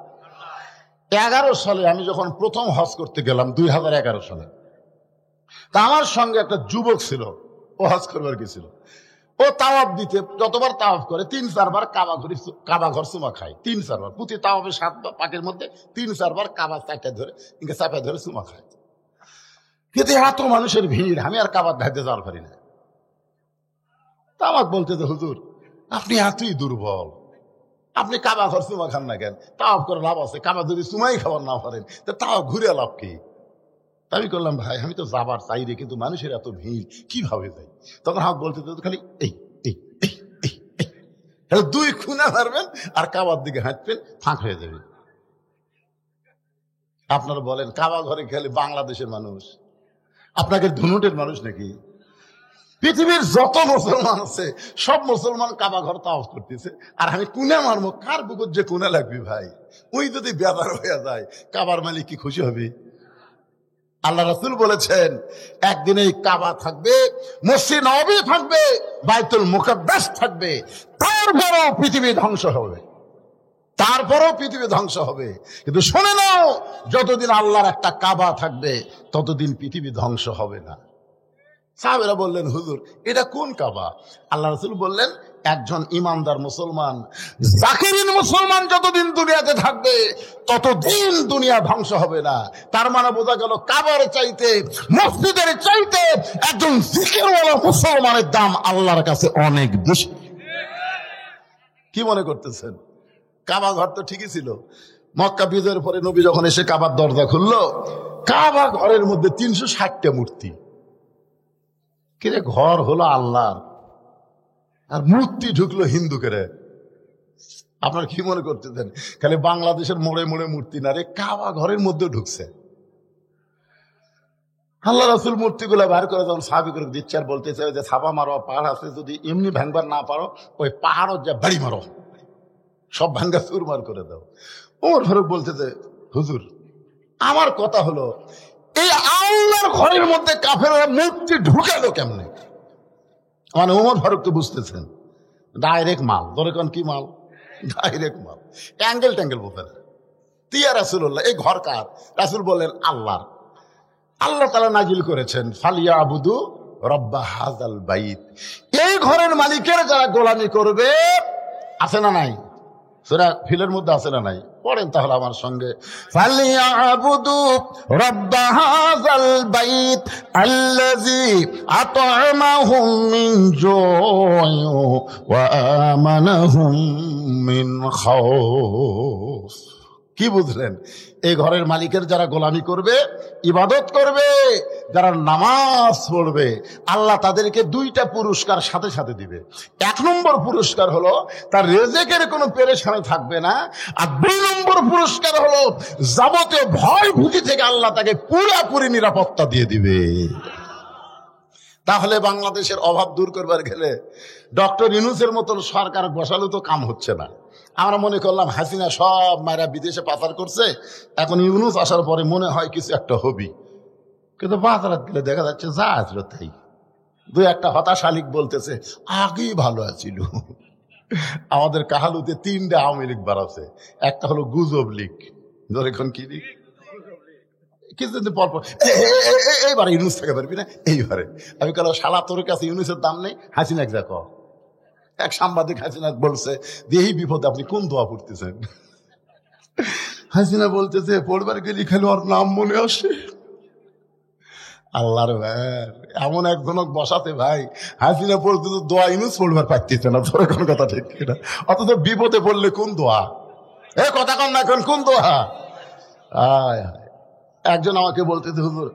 11 সালে আমি যখন প্রথম হজ করতে গেলাম, 2011 সালে, তা আমার সঙ্গে একটা যুবক ছিল, ও হজ করবার গেছিল। ও তাওয়াফ দিতে যতবার তাওয়াফ করে 3-4 বার কাবা ঘর চুমা খায়। 3-4 বার প্রতি তাওয়াফে 7 পাকের মধ্যে 3-4 বার কাবা চাপা ধরে চুমা খায়। কিন্তু এত মানুষের ভিড়, আমি আর কাবার ধাইতে যাওয়ার পারি না। তা আমাকে বলতে যে, হুজুর আপনি এতই দুর্বল, আপনি কাবা ঘর চুমা খান না কেন? তাওয়াফ করে লাভ আছে? কাবা যদি চুমাই খাবার না পারেন তা তাও ঘুরে লাভ কি? আমি করলাম, ভাই আমি তো যাবার চাই রে, কিন্তু মানুষের এত ভিড় কিভাবে যাই? তখন আমাকে বলতে খালি এই এই এই এই এই 2 খুনা মারবেন আর কাবার দিকে হাঁটবেন, ফাঁক হয়ে যাবে। আপনারা বলেন, কাবা ঘরে খেলে বাংলাদেশের মানুষ আপনাকে ধুনুটের মানুষ নাকি? পৃথিবীর যত মুসলমান আছে সব মুসলমান কাবা ঘর তাওয়াফ করতেছে, আর আমি কুনা মারবো? কার বুকুর যে কুনা লাগবে ভাই? ওই যদি বেদার হয়ে যায়, কাবার মালিক কি খুশি হবে? আল্লাহ রাসূল বলেছেন, একদিন এই কাবা থাকবে, মসজিদ নববী থাকবে, বাইতুল মুকাদ্দাস থাকবে, তারপরও পৃথিবী ধ্বংস হবে, তারপরও পৃথিবী ধ্বংস হবে। কিন্তু শুনে নাও, যতদিন আল্লাহর একটা কাবা থাকবে ততদিন পৃথিবী ধ্বংস হবে না। সাহাবেরা বললেন, হুজুর এটা কোন কাবা? আল্লাহ রাসূল বললেন, একজন ইমানদার মুসলমান, জাকিরিন মুসলমান যতদিন দুনিয়াতে থাকবে ততদিন দুনিয়া ধ্বংস হবে না। তার মানে বোঝা গেল, কাবার চাইতে, মসজিদের চাইতে একজন জিকিরওয়ালা মুসলমানের দাম আল্লাহর কাছে অনেক বেশি। কি মনে করতেছেন? কাবা ঘর তো ঠিকই ছিল। মক্কা বিজয়ের পরে নবী যখন এসে কাবার দরজা খুললো, কাবা ঘরের মধ্যে 360টা মূর্তি। কিরে, ঘর হলো আল্লাহর আর মূর্তি ঢুকলো হিন্দুকে। আপনার কি মনে করতেছেন খালি বাংলাদেশের মোড়ে মোড়ে মূর্তি না রে? কাবা ঘরের মধ্যে ঢুকছে। আল্লাহ রাসূল মূর্তিগুলো বার করে যখন সাহাবী করে দিচ্ছে আর বলতেছে যে ছাপা মারো, পাহাড় আছে, যদি এমনি ভাঙবার না পারো ওই পাহাড়ও যা বাড়ি মারো, সব ভাঙ্গা চুরমার করে দাও। ওমর ফারুক বলতেছে হুজুর আমার কথা হলো এই আল্লাহর ঘরের মধ্যে কাফেররা মূর্তি ঢুকালো কেমনে? মানে ওমর ফারুক তো বুঝতেছেন ডাইরেক্ট মাল, ধরে কোন কি মাল, ডাইরেক্ট মাল, ট্যাঙ্গেল ট্যাঙ্গেল বলতেন। তিয়া রাসূলুল্লাহ এই ঘর কার? রাসূল বললেন আল্লাহর। আল্লাহ তাআলা নাজিল করেছেন ফালিয়াবুদু রব্বা হাযাল বাইত, এই ঘরের মালিকের যারা গোলামি করবে, আছে না নাই? সূরা ফিলের মধ্যে আছে না নাই? পড়েন তাহলে আমার সঙ্গে, ফালিয়াবুদু রব্বা হাযাল বাইত আল্লাযী আত'আমাহুম মিন জু'ইন ওয়া আমানাহুম মিন খাউফ। কি বুঝলেন? এই ঘরের মালিকের যারা গোলামি করবে, ইবাদত করবে, যারা নামাজ পড়বে, আল্লাহ তাদেরকে দুইটা পুরস্কার সাথে সাথে দিবে। এক নম্বর পুরস্কার হলো তার রেজেকের কোনো পেরেশানি থাকবে না, আর দুই নম্বর পুরস্কার হলো যাবতীয় ভয় ভীতি থেকে আল্লাহ তাকে পুরোপুরি নিরাপত্তা দিয়ে দিবে। তাহলে বাংলাদেশের অভাব দূর করবার গেলে ডক্টর ইউনূসের মতন সরকার বসালে তো কাম হচ্ছে না। আমরা মনে করলাম হাসিনা সব মায়েরা বিদেশে পাচার করছে, এখন ইউনূস আসার পরে মনে হয় কিছু একটা হবি, কিন্তু বাজারাত গেলে দেখা যাচ্ছে যা আসলো তাই। দুই একটা হতাশা লীগ বলতেছে আগেই ভালো আছিল। আমাদের কাহালুতে 3টে আওয়ামী লীগ বাড়াচ্ছে, একটা হলো গুজব লীগ, ধর এখন কি লীগ, কিছুদিন পর পর এইবারে ইউনূস থেকে পারবি না, এইবারে আমি কালো শালা তোর কাছে ইউনূসের দাম নেই, হাসিনা এক দেখো। এক সাংবাদিক হাসিনা বলছে যে এই বিপদে আপনি কোন দোয়া পড়তেছেন? হাসিনা বলতেছে পড়বার গেলি খালি ওর নাম মনে আসে। আল্লাহর এমন এক জনক বসাতে ভাই, হাসিনা পড়তে তো দোয়া ইউনূস পড়বার পারতেছে না, তোর কোন কথা ঠিক না, অথচ বিপদে পড়লে কোন দোয়া, এ কথা কন না, এখন কোন দোয়া? আয় একজন আমাকে বলতেছে হুজুর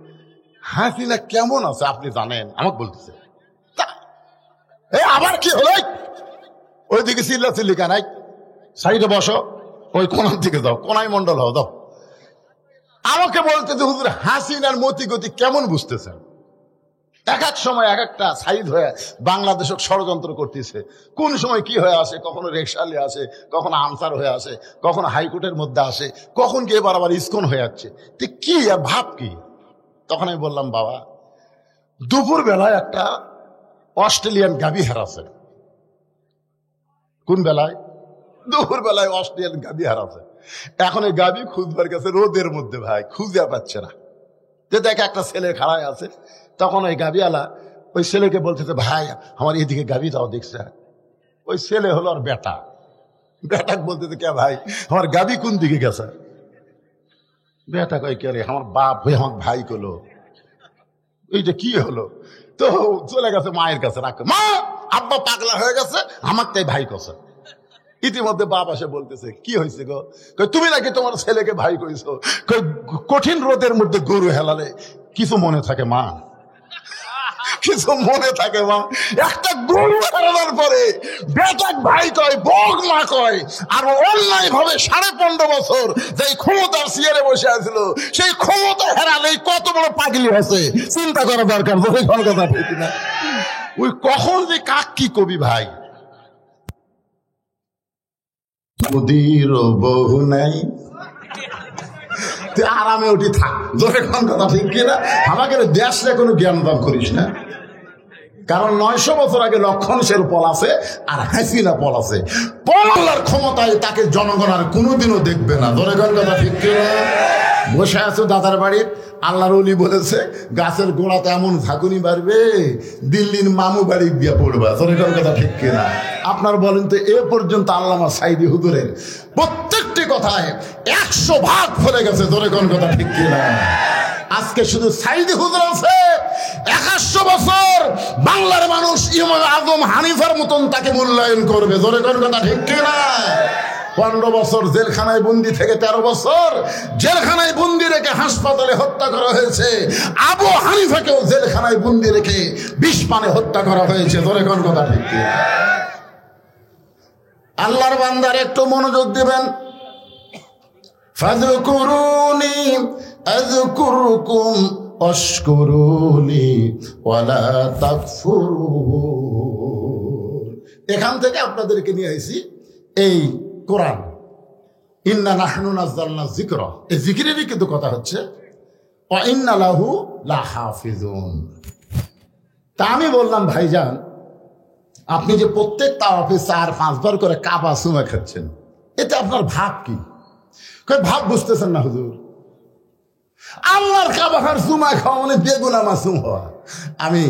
হাসিনা কেমন আছে আপনি জানেন? আমাকে বলতেছে আবার কি হলো, ওইদিকে চিল্লা চিল্লি কানাই, সাইডে বসো, ওই কোনার দিকে যাও, কোনাই মন্ডল হও দাও। আমাকে বলতেছে হুজুর হাসিনার মতি গতি কেমন বুঝতেছেন? এক এক সময় এক একটা সাইড হয়ে বাংলাদেশ ষড়যন্ত্র করতেছে, কোন সময় কি হয়ে আসে, কখনো রেকশালে আসে, কখনো আনসার হয়ে আসে, কখনো হাইকোর্টের মধ্যে আসে, কখন কি এবার আবার ইসকন হয়ে যাচ্ছে, কি আর ভাব কি? তখন আমি বললাম বাবা দুপুর বেলায় একটা অস্ট্রেলিয়ান গাভী হারাছে। কোন বেলায়? দুপুর বেলায় অস্ট্রেলিয়ান গাভী হারাছে। এখন এই গাভী খুঁজবার কাছে রোদের মধ্যে ভাই খুঁজে পাচ্ছে না, যে দেখ একটা ছেলে খাড়ায় আছে। তখন ওই গাভীওয়ালা ওই ছেলেকে বলতেছে ভাই আমার এইদিকে গাভী দাও দেখছে। ওই ছেলে হলো আর বেটা, বেটাকে বলতেছে কে ভাই আমার গাভী কোন দিকে গেছে? বেটা কয় কে রে, আমার বাপ হয়ে আমার ভাই কলো, এইটা কি হলো? তো চলে গেছে মায়ের কাছে, রাখে মা আব্বা পাগলা হয়ে গেছে, আমার তাই ভাই কছে। ইতিমধ্যে বাপ এসে বলতেছে কি হয়েছে গো? তুমি নাকি তোমার ছেলেকে ভাই কইছো? কঠিন রোদের মধ্যে গরু হেলালে কিছু মনে থাকে মা, কিছু মনে থাকে মা। একটা গরু হারানোর পরে বেটাক ভাই কয়, বক মা কয়, আর অন্যায় ভাবে 15.5 বছর যেই ক্ষমতার চেয়ারে বসে আছিল, সেই ক্ষমতা হারালে কত বড় পাগলি হয়েছে চিন্তা করা দরকার। কথা ঠিক না? ওই কখন যে কাক কি কবি ভাই, নদীর বহু নাই তুই আরামে উঠি থাক, যখন কথা ঠিক কিনা? আমাকে দেশে কোনো জ্ঞান দান করিস না, কারণ 900 বছর আগে লক্ষণ সের পল আছে আর হাসিনা পল আছে। পলার ক্ষমতায় তাকে জনগণ আর কোনোদিনও দেখবে না, ধরে কথা ঠিক কিনা? বসে আছো দাদার বাড়ির, আল্লাহর ওলি বলেছে গাছের গোড়াতে এমন ঝাঁকুনি বাড়বে দিল্লির মামু বাড়ি গিয়ে পড়বা, ধরে কথা ঠিক কিনা? আপনার বলেন তো এ পর্যন্ত আল্লামা সাইদি হুজুরের প্রত্যেকটি কথায় 100 ভাগ ফলে গেছে, ধরে কথা ঠিক কিনা? আজকে শুধু সাইদি হুজুর আছে, 100 বছর বাংলার মানুষ ইমাম আজম হানিফার মতন তাকে মূল্যায়ন করবে, ধরে কথা ঠিক কিনা? 15 বছর জেলখানায় বন্দি থেকে 13 বছর জেলখানায় বন্দি রেখে হাসপাতালে হত্যা করা হয়েছে। আবু হানিফাকেও জেলখানায় বন্দি রেখে 20 পানে হত্যা করা হয়েছে, ধরে কথা ঠিক কিনা? আল্লাহর বান্দার একটু মনোযোগ দিবেন। ফাযকুরুনি আযকুরকুম অশকুরুলি ওয়ালা তাকফুরুন। এখান থেকে আপনাদেরকে নিয়ে আইছি এই কোরআন, ইন্না নাহনু নাযালনা যিকরা, এই জিকিরেরই কিন্তু কথা হচ্ছে ওয়া ইন্না লাহু লাহাফিজুন। তা আমি বললাম ভাইজান, আপনি যে প্রত্যেক তাওয়াফে 4-5 বার করে কাবা চুমা খাচ্ছেন, এতে আপনার ভাব কি? ভাব বুঝতেছেন না হুজুর? আল্লাহর কাবার চুমা খাওয়া মানে বেগুনা মাসুম হওয়া। আমি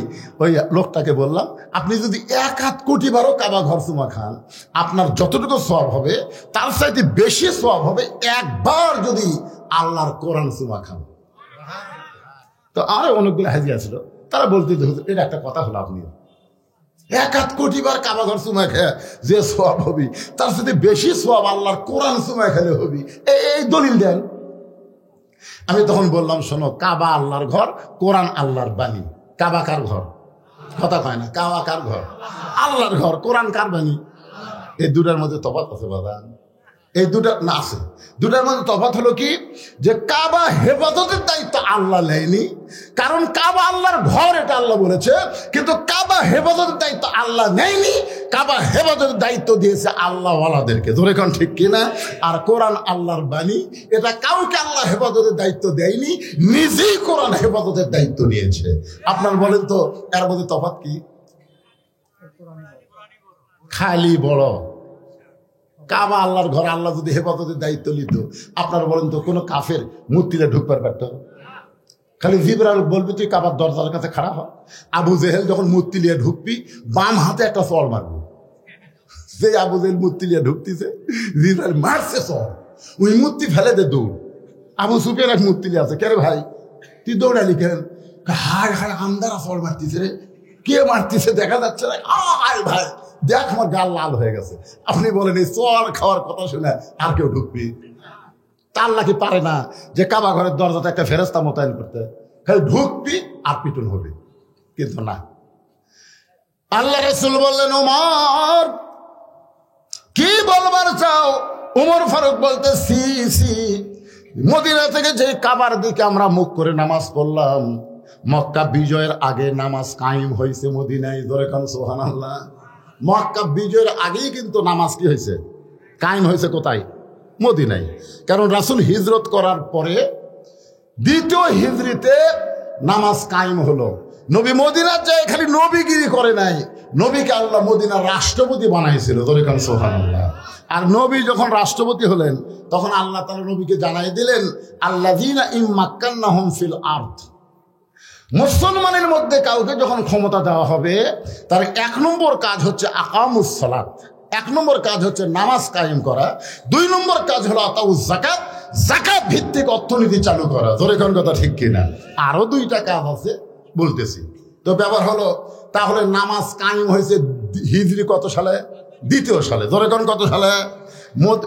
ওই লোকটাকে বললাম, আপনি যদি 1,000,000,000 বারও কাবা ঘর চুমা খান, আপনার যতটুকু সওয়াব হবে তার চাইতে বেশি সওয়াব হবে একবার যদি আল্লাহর কোরআন চুমা খান। তো আর অনেকগুলো হাজি আসলো, তারা বলতে হুজুর এটা একটা কথা হলো, আপনি 1,000,000,000 বার কাবা ঘর চুমা খেয়ে যে সওয়াব হবি তার সাথে বেশি সওয়াব আল্লাহর কোরআন চুমা খেলে হবি, এই দলিল দেন। আমি তখন বললাম, শোনো, কাবা আল্লাহর ঘর, কোরআন আল্লাহর বাণী। কাবা কার ঘর? কথা কয় না। কাবা কার ঘর? আল্লাহর ঘর। কোরআন কার বাণী? এই দুটার মধ্যে তফাৎ আছে বাদান, এই দুটা না আছে। দুটার মধ্যে তফাৎ হলো কি, যে কাবা হেফাজতের দায়িত্ব আল্লাহ নেয়নি, কারণ কাবা আল্লাহর ঘর, এটা আল্লাহ বলেছে, কিন্তু কাবা হেফাজতের দায়িত্ব আল্লাহ নেয়নি। কাবা হেফাজতের দায়িত্ব দিয়েছে আল্লাহ ওয়ালাদেরকে, ধরে কোন ঠিক কিনা? আর কোরআন আল্লাহর বাণী, এটা কাউকে আল্লাহ হেফাজতের দায়িত্ব দেয়নি, নিজেই কোরআন হেফাজতের দায়িত্ব নিয়েছে। আপনার বলেন তো এর মধ্যে তফাৎ কি? খালি বড়। কাবা আল্লাহর ঘর, আল্লাহ যদি হেফাজতের দায়িত্ব নিত, আপনার বলেন তো কোনো কাফের মূর্তিটা ঢুকবার পারত? খালি জিবরাইল বলবি তুই কাবার দরজার কাছে খাড়া হ। আবু জেহেল যখন মূর্তি নিয়ে ঢুকবি, বাম হাতে একটা চড় মারবি। যে আবু জেহেল মূর্তি নিয়ে ঢুকতেছে, জিবরাইল মারছে চড়, ওই মূর্তি ফেলে দে দৌড়। আবু সুফিয়ান এক মূর্তি নিয়ে আছে, কে রে ভাই তুই দৌড়ালি কেন? হায় হায় আন্দারা চড় মারতেছে রে, কে মারতেছে দেখা যাচ্ছে না। আয় ভাই দেখ আমার গাল লাল হয়ে গেছে। আপনি বলেন এই চর খাওয়ার কথা শুনে আর কেউ ঢুকবি? তা আল্লাহ কি পারে না যে কাবা ঘরের দরজাতে একটা ফেরেস্তা মোতায়েন করতে? খালি ঢুকবি আর পিটুন হবে। কিন্তু না, আল্লাহ রাসূল বললেন, ওমর কি বলবার চাও? ওমর ফারুক বলতে, সি সি, মদিনা থেকে যে কাবার দিকে আমরা মুখ করে নামাজ পড়লাম, মক্কা বিজয়ের আগে নামাজ কায়েম হয়েছে মদিনায়। ধরে কান সুবহানাল্লাহ। মক্কা বিজয়ের আগেই কিন্তু নামাজ কি হয়েছে? কায়েম হয়েছে কোথায়? মদিনায়। কারণ রাসূল হিজরত করার পরে দ্বিতীয় হিজরিতে নামাজ কায়েম হলো। নবী মদিনার যায় খালি নবীগিরি করে নাই, নবীকে আল্লাহ মদিনার রাষ্ট্রপতি বানাইছিল। ধরে কান সুবহানাল্লাহ। আর নবী যখন রাষ্ট্রপতি হলেন, তখন আল্লাহ তাআলা নবীকে জানাই দিলেন, আল্লাযীনা ইম্মাক্কান্নাহুম ফিল আরদ, মুসলমানের মধ্যে কাউকে যখন ক্ষমতা দেওয়া হবে, তার 1 নম্বর কাজ হচ্ছে আকামুস সালাত, 1 নম্বর কাজ হচ্ছে নামাজ কায়েম করা, 2 নম্বর কাজ হলো আতাউজ যাকাত, যাকাত ভিত্তিক অর্থনীতি চালু করা। ধরে কোন কথা ঠিক কিনা? আরো 2টা কাজ আছে বলতেছি। তো ব্যাপার হলো, তাহলে নামাজ কায়েম হয়েছে হিজরি কত সালে? 2য় সালে। ধরে কোন কত সালে?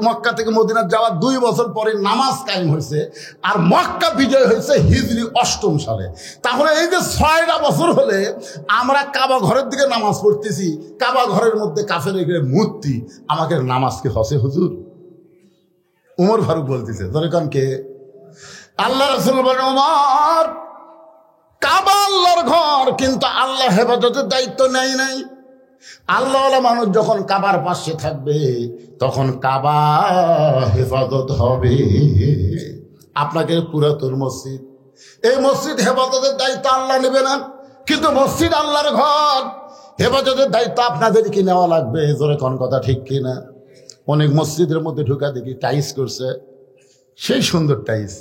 মক্কা থেকে মদিনা যাওয়ার 2 বছর পরে নামাজ কায়েম হয়েছে, আর মক্কা বিজয় হয়েছে হিজরি 8ম সালে। তাহলে এই যে 6টা বছর হলে আমরা কাবা ঘরের দিকে নামাজ পড়তেছি, কাবা ঘরের মধ্যে কাফের মূর্তি, আমাকে নামাজ কি হসে হুজুর? উমর ফারুক বলতেছে। ধরে কান কে? আল্লাহ রাসূল বলেন, ওমর কাবা আল্লাহর ঘর, কিন্তু আল্লাহ হেফাজতের দায়িত্ব নেয় নাই। আল্লাহওয়ালা মানুষ যখন কাবার পাশে থাকবে, তখন কাবা হেফাজত হবে। আপনাকে পুরাতন মসজিদ, এই মসজিদ হেফাজতের দায়িত্ব আল্লাহ নেবে না, কিন্তু মসজিদ আল্লাহর ঘর, হেফাজতের দায়িত্ব আপনাদেরকে নেওয়া লাগবে। জোরে কোন কথা ঠিক কিনা? অনেক মসজিদের মধ্যে ঢুকা দেখি টাইলস করছে, সেই সুন্দর টাইলস,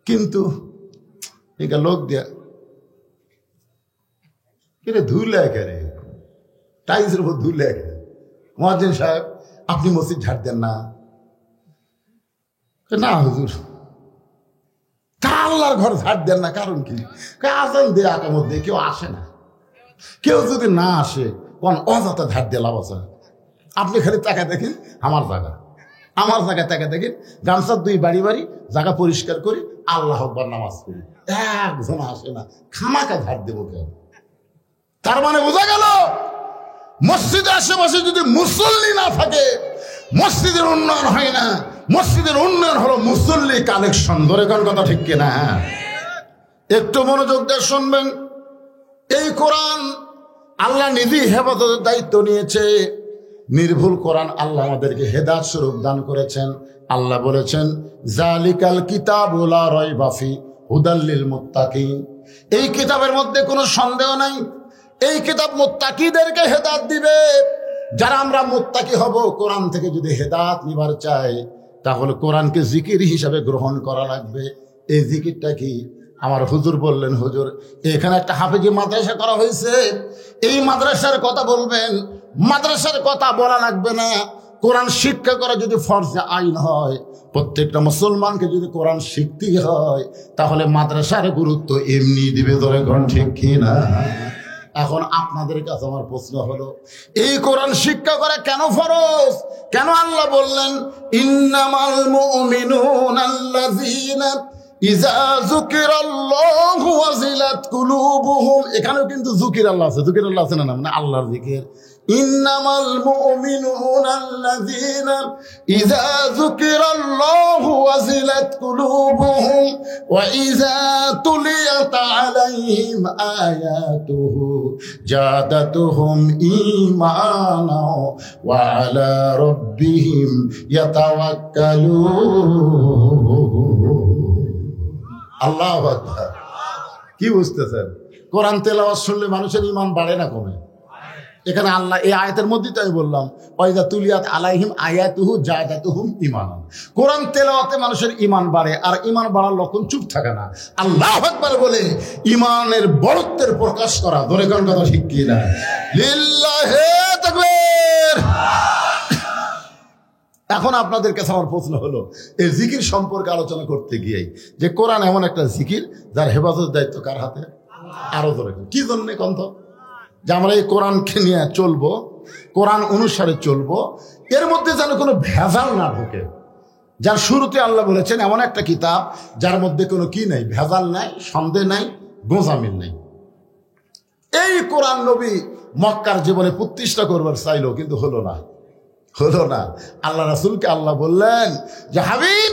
কিন্তু এটা লোক দেয়া কেরে ধুলে একেরে টাইলসের উপর ধুলে একেরে। মুয়াজ্জিন সাহেব আপনি মসজিদ ঝাড় দেন না? না হুজুর। তা আল্লাহর ঘর ঝাড় দেন না, কারণ কি? আজান দিয়ে আকামত দিয়ে কেউ আসে না। কেউ যদি না আসে, কোন অযথা ঝাড় দিয়ে লাভ আছে? আপনি খালি টাকা দেখেন আমার জায়গা, আমার জায়গায় টাকা দেখেন, গামছার 2 বাড়ি বাড়ি জায়গা পরিষ্কার করি, আল্লাহ আকবার নামাজ পড়ি, একজন আসে না, খামাকা ঝাড় দেবো কেন? তার মানে বোঝা গেল, মসজিদের আশেপাশে যদি মুসল্লি না থাকে, মসজিদের উন্নয়ন হয় না। মসজিদের উন্নয়ন হলো মুসল্লি কালেকশন। ধরে কোন কথা ঠিক কিনা? একটু মনোযোগ দিয়ে শুনবেন। এই কোরআন আল্লাহ নিজেই হেফাজতের দায়িত্ব নিয়েছে। নির্ভুল কোরআন আল্লাহ আমাদেরকে হেদায়েত স্বরূপ দান করেছেন। আল্লাহ বলেছেন, জালিকাল কিতাবু লা রাইবা ফি হুদাল লিল মুত্তাকিন। এই কিতাবের মধ্যে কোনো সন্দেহ নাই, এই কিতাব মুত্তাকিদেরকে হেদায়েত দিবে। যারা আমরা মুত্তাকি হব, কোরআন থেকে যদি হেদায়েত নিবার চাই, তাহলে কোরআনকে জিকির হিসাবে গ্রহণ করা লাগবে। এই জিকিরটা কি? আমার হুজুর বললেন, হুজুর এখানে একটা হাফেজি মাদ্রাসা করা হয়েছে, এই মাদ্রাসার কথা বলবেন। মাদ্রাসার কথা বলা লাগবে না। কোরআন শিক্ষা করা যদি ফরজে আইন হয়, প্রত্যেকটা মুসলমানকে যদি কোরআন শিখতেই হয়, তাহলে মাদ্রাসার গুরুত্ব এমনি দিবে। ধরে কোন ঠিক কি না? এখন আপনাদের কাছে আমার প্রশ্ন হলো, এই কোরআন শিক্ষা করা কেন ফরজ? কেন আল্লাহ বললেন ইন্নামাল মুমিনুনা আল্লাযীনা ইযা যুকিরাল্লাহু ওয়াজিলাত কুলুবুহুম। এখানেও কিন্তু যুকির আল্লাহ আছে, যুকির আল্লাহ আছে না, মানে আল্লাহর জিকির। ইন্নামাল মুমিনুনা আল্লাযীনা ইযা যুকিরাল্লাহু ওয়াজিলাত কুলুবুহুম ওয়া ইযা তুলিয়াত আলাইহিম আয়াতুহু জাদাতুহুম ঈমানা ওয়া আলা রাব্বিহিম ইয়াতাওয়াক্কালুন। আল্লাহু আকবার। কি বুঝতেছেন? কোরআন তেলাওয়াত শুনলে মানুষের ঈমান বাড়ে না কমে? এখানে আল্লাহ এই আয়াতের মধ্যেই তো আমি বললাম, ওয়াইজা তুলিয়াত আলাইহিম আয়াতুহু জাদাতুহুম ঈমানা। কোরআন তেলাওয়াতে মানুষের ঈমান বাড়ে, আর ঈমান বাড়ার লক্ষণ চুপ থাকে না। আল্লাহু আকবার বলে ঈমানের বড়ত্বের প্রকাশ করা। ধরে কোন কথা ঠিক কি না? লিল্লাহি তাকবীর। এখন আপনাদের কাছে আমার প্রশ্ন হলো, এই জিকির সম্পর্কে আলোচনা করতে গিয়ে, যে কোরআন এমন একটা জিকির যার হেফাজতের দায়িত্ব কার হাতে? আরো ধরে কি জন্য কন্ত যে আমরা এই কোরআনকে নিয়ে চলবো, কোরআন অনুসারে চলবো, এর মধ্যে যেন কোনো ভেজাল না ঢোকে। যার শুরুতে আল্লাহ বলেছেন এমন একটা কিতাব যার মধ্যে কোনো কি নাই, ভেজাল নাই, সন্দেহ নাই, গোঁজামিল নাই। এই কোরআন নবী মক্কার জীবনে প্রতিষ্ঠা করবার চাইলো, কিন্তু হলো না। আল্লাহ রাসূলকে আল্লাহ বললেন যে, হাবিব,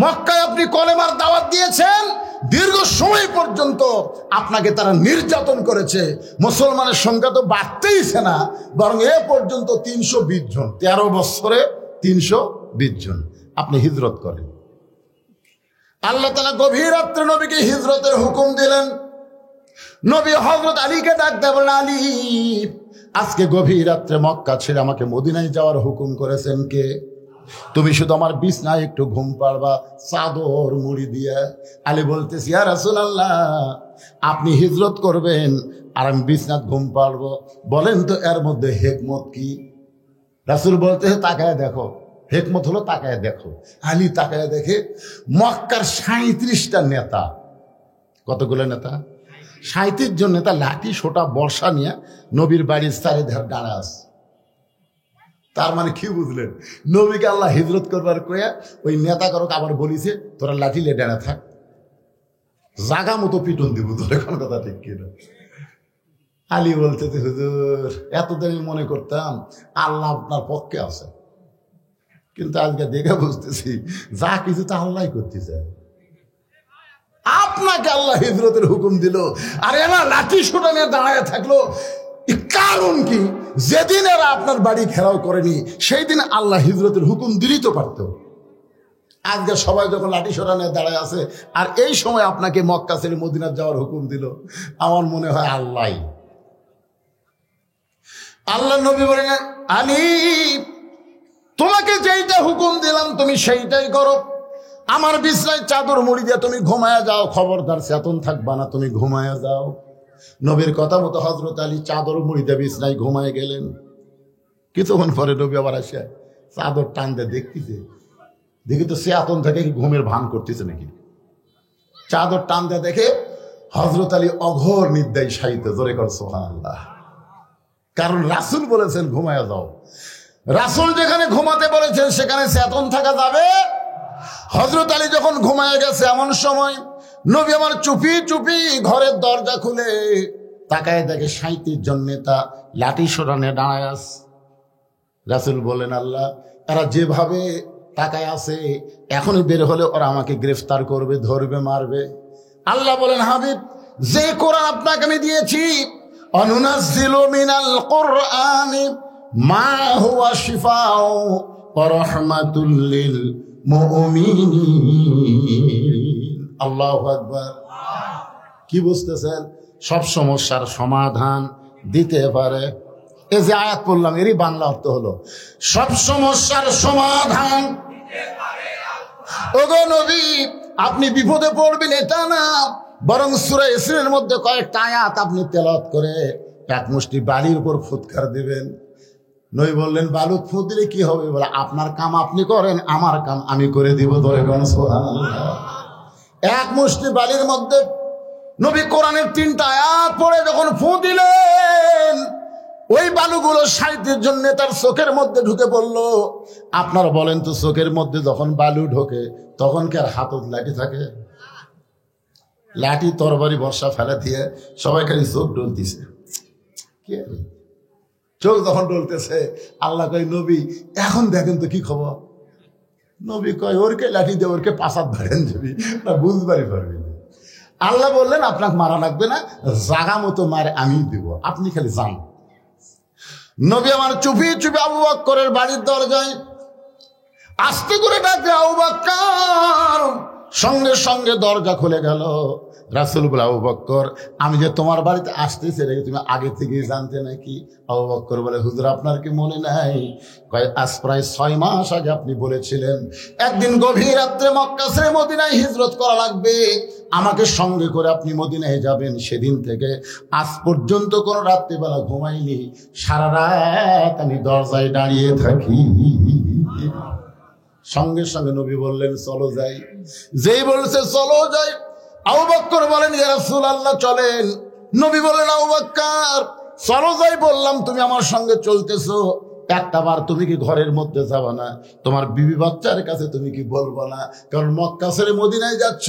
মক্কায় আপনি কলেমার দাওয়াত দিয়েছেন, দীর্ঘ সময় পর্যন্ত আপনাকে তারা নির্যাতন করেছে। মুসলমানের সংখ্যা তো বাড়তেইছে না, বরং এ পর্যন্ত 320 জন, 13 বছরে 320 জন। আপনি হিজরত করেন। আল্লাহ তাআলা গভীর রাত্রে নবীকে হিজরতের হুকুম দিলেন। নবী হযরত আলীকে ডাক দিয়ে বলেন, আলী, আজকে গভীর রাত্রে মক্কা ছেড়ে আমাকে মদিনায় যাওয়ার হুকুম করেছেন কে? তুমি শুধু আমার বিছনায় একটু ঘুম পাড়বা চাদর মুড়ি দিয়ে। আলী বলতেছি, ইয়া রাসূলুল্লাহ, আপনি হিজরত করবেন আর আমি বিছনায় ঘুম পাড়বো, বলেন তো এর মধ্যে হিকমত কি? রাসূল বলতেছে, তাকায় দেখো। হিকমত হলো তাকায় দেখো। আলী তাকায় দেখে মক্কার 37টা নেতা। কতগুলো নেতা? 37 জন নেতা লাঠি সোটা বর্ষা নিয়ে নবীর বাড়ির চারিধারে দাঁড়া আছে। তার মানে কি বুঝলেন? নবীকে আল্লাহ হিজরত করবার কয়ে ওই নেতা করক আবার বলিছে, তোরা লাঠি লে দাঁড়া থাক, জাগা মতো পিটন দিব। তোর এখন কথা ঠিক কিনা? আলী বলতে, হুজুর, এতদিন মনে করতাম আল্লাহ আপনার পক্ষে আছে, কিন্তু আজকে দেখে বুঝতেছি যা কিছু তা আল্লাহ করতেছে। আপনাকে আল্লাহ হিজরতের হুকুম দিল, আর এরা লাঠি সোটা নিয়ে দাঁড়ায় থাকলো। কারণ কি? যেদিন এরা আপনার বাড়ি ঘেরাও করেনি, সেই দিন আল্লাহ হিজরতের হুকুম দিলেই তো পারত। আজকে সবাই যখন লাঠি সোটা নিয়ে দাঁড়ায় আছে, আর এই সময় আপনাকে মক্কা ছেড়ে মদিনায় যাওয়ার হুকুম দিল, আমার মনে হয় আল্লাহ নবী বলেন, আলী, তোমাকে যেইটা হুকুম দিলাম তুমি সেইটাই করো। আমার বিছনায় চাদর মুড়ি দিয়ে তুমি ঘুমায়া যাও, খবরদার চেতন থাকবা না, তুমি ঘুমায়া যাও। নবীর কথা মতো হযরত আলী চাদর মুড়ি দিয়ে বিছনায় ঘুমায় গেলেন। কিছুক্ষণ পরে নবী আবার আসে চাদর টান দিয়ে দেখি তো চেতন থেকে কি ঘুমের ভান করতেছে নাকি। চাদর টান দিয়ে দেখে হযরত আলী অঘোর নিদ্রায় শায়িত। জোরে কর সুবহানাল্লাহ। কারণ রাসূল বলেছেন ঘুমায়া যাও। রাসূল যেখানে ঘুমাতে বলেছেন সেখানে চেতন থাকা যাবে। হযরত আলী যখন ঘুমায় গেছে, এমন সময় নবী আমার চুপি চুপি ঘরের দরজা খুলে তাকায় দেখে 37 জন নেতা লাঠি সোটা নিয়ে দাঁড়ায় আছে। রাসূল বলেন, আল্লাহ, এরা যেভাবে তাকায় আছে, এখনই বের হলে ওরা আমাকে গ্রেফতার করবে, ধরবে, মারবে। আল্লাহ বলেন, হাবিব, যে কোরআন আপনাকে আমি দিয়েছি, অনুনাজ্জিলু মিনাল কুরআনি মা হুয়া শিফাউ ওয়া রাহমাতুল লিল মুমিনিন। আল্লাহু আকবার। কি বুঝতেছেন? সব সমস্যার সমাধান দিতে পারে। এই যে আয়াত পড়লাম, এরই বাংলা অর্থ হলো সব সমস্যার সমাধান। ওগো নবী, আপনি বিপদে পড়বেন এটা না, বরং সূরা ইয়াসিনের মধ্যে কয়েকটা আয়াত আপনি তেলাওয়াত করে এক মুষ্টি বালির উপর ফুৎকার দিবেন। নবী বললেন, বালু ফুৎ দিলে কি হবে? বলে, আপনার কাম আপনি করেন, আমার কাম আমি করে দিব। ধরে কোন সুবহানাল্লাহ। এক মুষ্টি বালির মধ্যে নবী কোরআনের 3টা আয়াত পড়ে যখন ফু দিলেন, ওই বালুগুলো সাহিত্যের জন্য তার চোখের মধ্যে ঢুকে পড়লো। আপনারা বলেন তো, চোখের মধ্যে যখন বালু ঢোকে তখন কি আর হাতত লাঠি থাকে? লাঠি তরবারি বর্ষা ফেলে দিয়ে সবাই খালি চোখ ডলতেছে। চোখ যখন ডলতেছে, আল্লাহ কয়, নবী এখন দেখেন তো কি খবর? নবী কয়, ওরকে লাঠি দিয়ে ওরকে পাশাত ধরেন যাবি না, বুঝবারই পারবি না। আল্লাহ বললেন, আপনাকে মারা লাগবে না, জাগা মতো মারে আমি দিব, আপনি খালি যান। নবী আমার চুপি চুপি আবু বকরের বাড়ির দরজায় আস্তে করে ডাকে, আবু বকর। সঙ্গে সঙ্গে দরজা খুলে গেল। রাসূল বলে, আবু বকর, আমি যে তোমার বাড়িতে আসতেছি এটা তুমি আগে থেকেই জানতে নাকি? আবু বকর বলে, হুজুর আপনার কি মনে নাই? কয়, আজ প্রায় 6 মাস আগে আপনি বলেছিলেন একদিন গভীর রাত্রে মক্কা ছেড়ে মদিনায় হিজরত করা লাগবে, আমাকে সঙ্গে করে আপনি মদিনায় যাবেন। সেদিন থেকে আজ পর্যন্ত কোন রাত্রিবেলা ঘুমাইনি, সারা রাত আমি দরজায় দাঁড়িয়ে থাকি। সঙ্গে সঙ্গে নবী বললেন, চলো যাই। যেই বলছে চলো যাই, আবু বকর বলেন, ইয়া রাসূলুল্লাহ চলেন। নবী বললেন, আবু বকর চলো যাই বললাম, তুমি আমার সঙ্গে চলতেছো, একটা বার তুমি কি ঘরের মধ্যে যাবা না? তোমার বিবি বাচ্চার কাছে তুমি কি বলবো না? কারণ মক্কা ছেড়ে মদিনায় যাচ্ছ,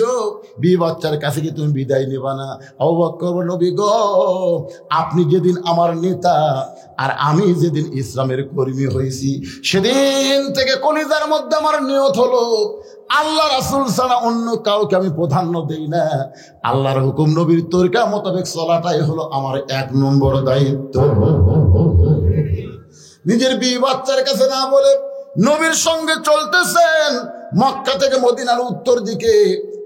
বিবি বাচ্চার কাছে কি তুমি বিদায় নেবা না? আবু বকর বলল, নবী গো, আপনি যেদিন আমার নেতা আর আমি যেদিন ইসলামের কর্মী হয়েছি, সেদিন থেকে কলিজার মধ্যে আমার নিয়ত হলো, আল্লাহ রাসূল ছাড়া অন্য কাউকে আমি প্রাধান্য দেই না। আল্লাহর হুকুম নবীর তরিকা মোতাবেক চলাটাই হলো আমার 1 নম্বর দায়িত্ব। নিজের বিবি বাচ্চার কাছে না বলে নবীর সঙ্গে চলতেছেন মক্কা থেকে মদিনার উত্তর দিকে,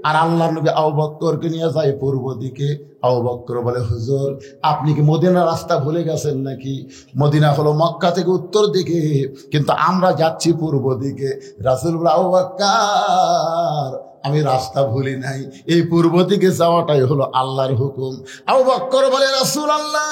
আর আল্লাহর নবী আবু বকরকে নিয়ে যায় পূর্ব দিকে। আবু বকর বলে, হুজুর আপনি কি মদিনার রাস্তা ভুলে গেছেন নাকি? মদিনা হলো মক্কা থেকে উত্তর দিকে, কিন্তু আমরা যাচ্ছি পূর্ব দিকে। রাসূল বলে, আবু বকর আমি রাস্তা ভুলি নাই, এই পূর্ব দিকে যাওয়াটাই হলো আল্লাহর হুকুম। আবু বকর বলে, রাসূলুল্লাহ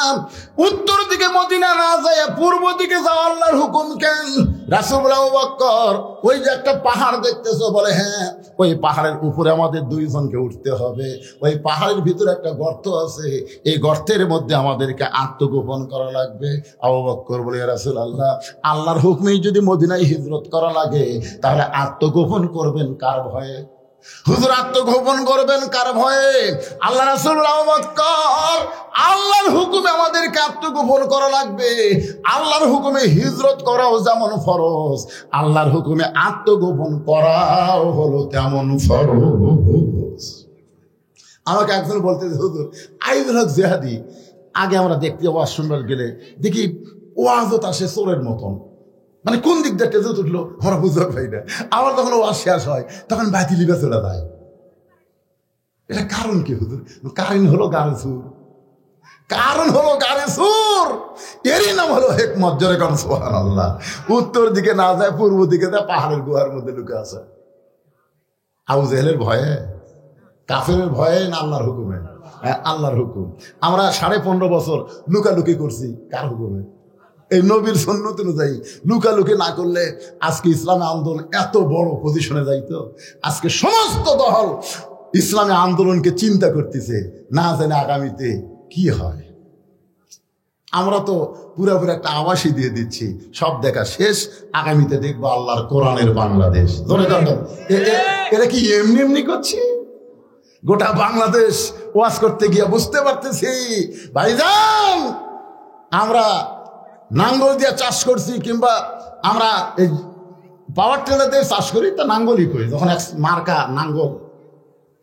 উত্তর দিকে মদিনা না যায় পূর্ব দিকে যাওয়া আল্লাহর হুকুম কেন? রাসূল বলে, আবু বকর ওই যে একটা পাহাড় দেখতেছো? বলে, হ্যাঁ। ওই পাহাড়ের উপরে আমাদের 2 জনকে উঠতে হবে। ওই পাহাড়ের ভিতরে একটা গর্ত আছে, এই গর্তের মধ্যে আমাদেরকে আত্মগোপন করা লাগবে। আবু বকর বলে, ইয়া রাসূলুল্লাহ আল্লাহর হুকুমেই যদি মদিনায় হিজরত করা লাগে, তাহলে আত্মগোপন করবেন কার ভয়ে? হুজুর আত্মগোপন করবেন কার ভয়ে? আল্লাহ রাসূল, আবু বকর আল্লাহর হুকুমে আমাদেরকে আত্মগোপন করা লাগবে। আল্লাহর হুকুমে হিজরত করাও যেমন ফরজ, আল্লাহর হুকুমে আত্মগোপন করাও হলো তেমন ফরজ। আমাকে একজন বলতে, হুজুর আইদুল হক জিহাদি, আগে আমরা দেখতে ওয়াজ শুনবার গেলে দেখি ওয়াজত আসে চোরের মতন, মানে কোন দিক দেখতে যে উঠলো আমরা বুঝতে পারি না। আবার যখন ওয়াজ শেষ হয় তখন বাতিল লিবে চলে যায়। এটা কারণ কি হুজুর? কারণ হলো গারে সুর, কারণ হলো গারে সুর। এরই নাম হলো হিকমত। জোরে কোন সুবহানাল্লাহ। উত্তর দিকে না যায়, পূর্ব দিকে যায়, পাহাড়ের গুহার মধ্যে লুকে আছে। আবু জেহেলের ভয়ে, কাফেরের ভয়ে না আল্লাহর হুকুমে? আল্লাহর হুকুম। আমরা 15.5 বছর লুকালুকি করছি কার হুকুমে? এই নবীর সুন্নত অনুযায়ী। লুকালুকি না করলে আজকে ইসলামী আন্দোলন এত বড় পজিশনে যাইতো। আজকে সমস্ত দল ইসলামী আন্দোলনকে চিন্তা করতেছে, না জানে আগামীতে কি হয়। আমরা তো পুরোপুরি একটা আবাসই দিয়ে দিচ্ছি, সব দেখা শেষ, আগামীতে দেখবো আল্লাহর কোরআনের বাংলাদেশ। এটা কি এমনি এমনি করছি? গোটা বাংলাদেশ ওয়াজ করতে গিয়ে বুঝতে পারতেছি ভাইজান, আমরা নাঙ্গল দিয়ে চাষ করছি, কিংবা আমরা পাওয়ার টেলার দিয়ে চাষ করি, তা নাঙ্গলই করি। যখন এক মার্কা নাঙ্গল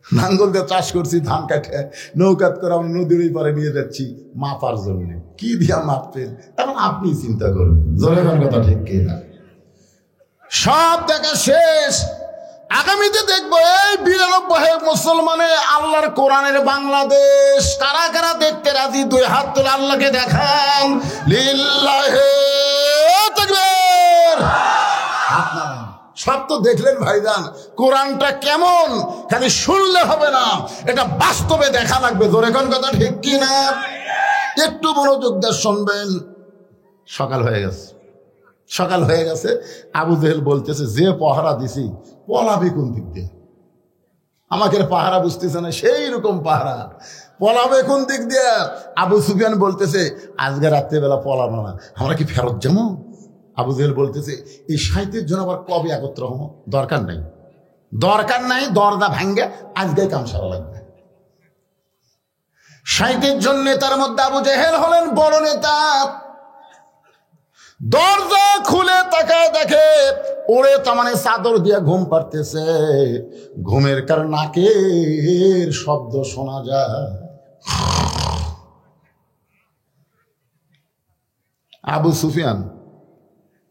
নাঙ্গল দিয়ে চাষ করছি, ধান কাটে নৌকাত করে আমরা নদীর ওই পারে নিয়ে যাচ্ছি মাপার জন্য। কি দিয়া মাপতেন এখন আপনি চিন্তা করবেন। জোরে কথা ঠিক কিনা? সব দেখা শেষ। আগামীতে দেখবো এই 92 মুসলমানে আল্লাহর কোরআনের বাংলাদেশ। কারা কারা দেখতে রাজি? 2 হাত তুলে আল্লাহকে দেখান। লিল্লাহে তাকবীর। সব তো দেখলেন ভাইজান, কোরআনটা কেমন খালি শুনলে হবে না, এটা বাস্তবে দেখা লাগবে। জোরে কোন কথা ঠিক কিনা? একটু মনোযোগ দিয়ে শুনবেন। সকাল হয়ে গেছে, সকাল হয়ে গেছে। আবু জেহেল বলতেছে যে পাহারা দিছি পলাবে কোন দিক দিয়ে? আমাকে পাহারা বুঝতেছে না, সেই রকম পাহারা, পলাবে কোন দিক দিয়ে? আবু সুফিয়ান বলতেছে আজকে রাত্রেবেলা পলাবো না, আমরা কি ফেরত যাবো? আবু জেহেল বলতেছে এই সাহিত্যের জন্য আবার কবে একত্র হবো? দরকার নাই, দরকার নাই, দরজা ভাঙ্গে আজকে কাম সারা লাগবে। সাহিত্যের জন্য তার মধ্যে আবু জেহেল হলেন বড় নেতা। দরজা খুলে তাকায় দেখে ওরে তামানে চাদর দিয়ে ঘুম পাড়তেছে। ঘুমের কারণে নাকের শব্দ শোনা যায়। আবু সুফিয়ান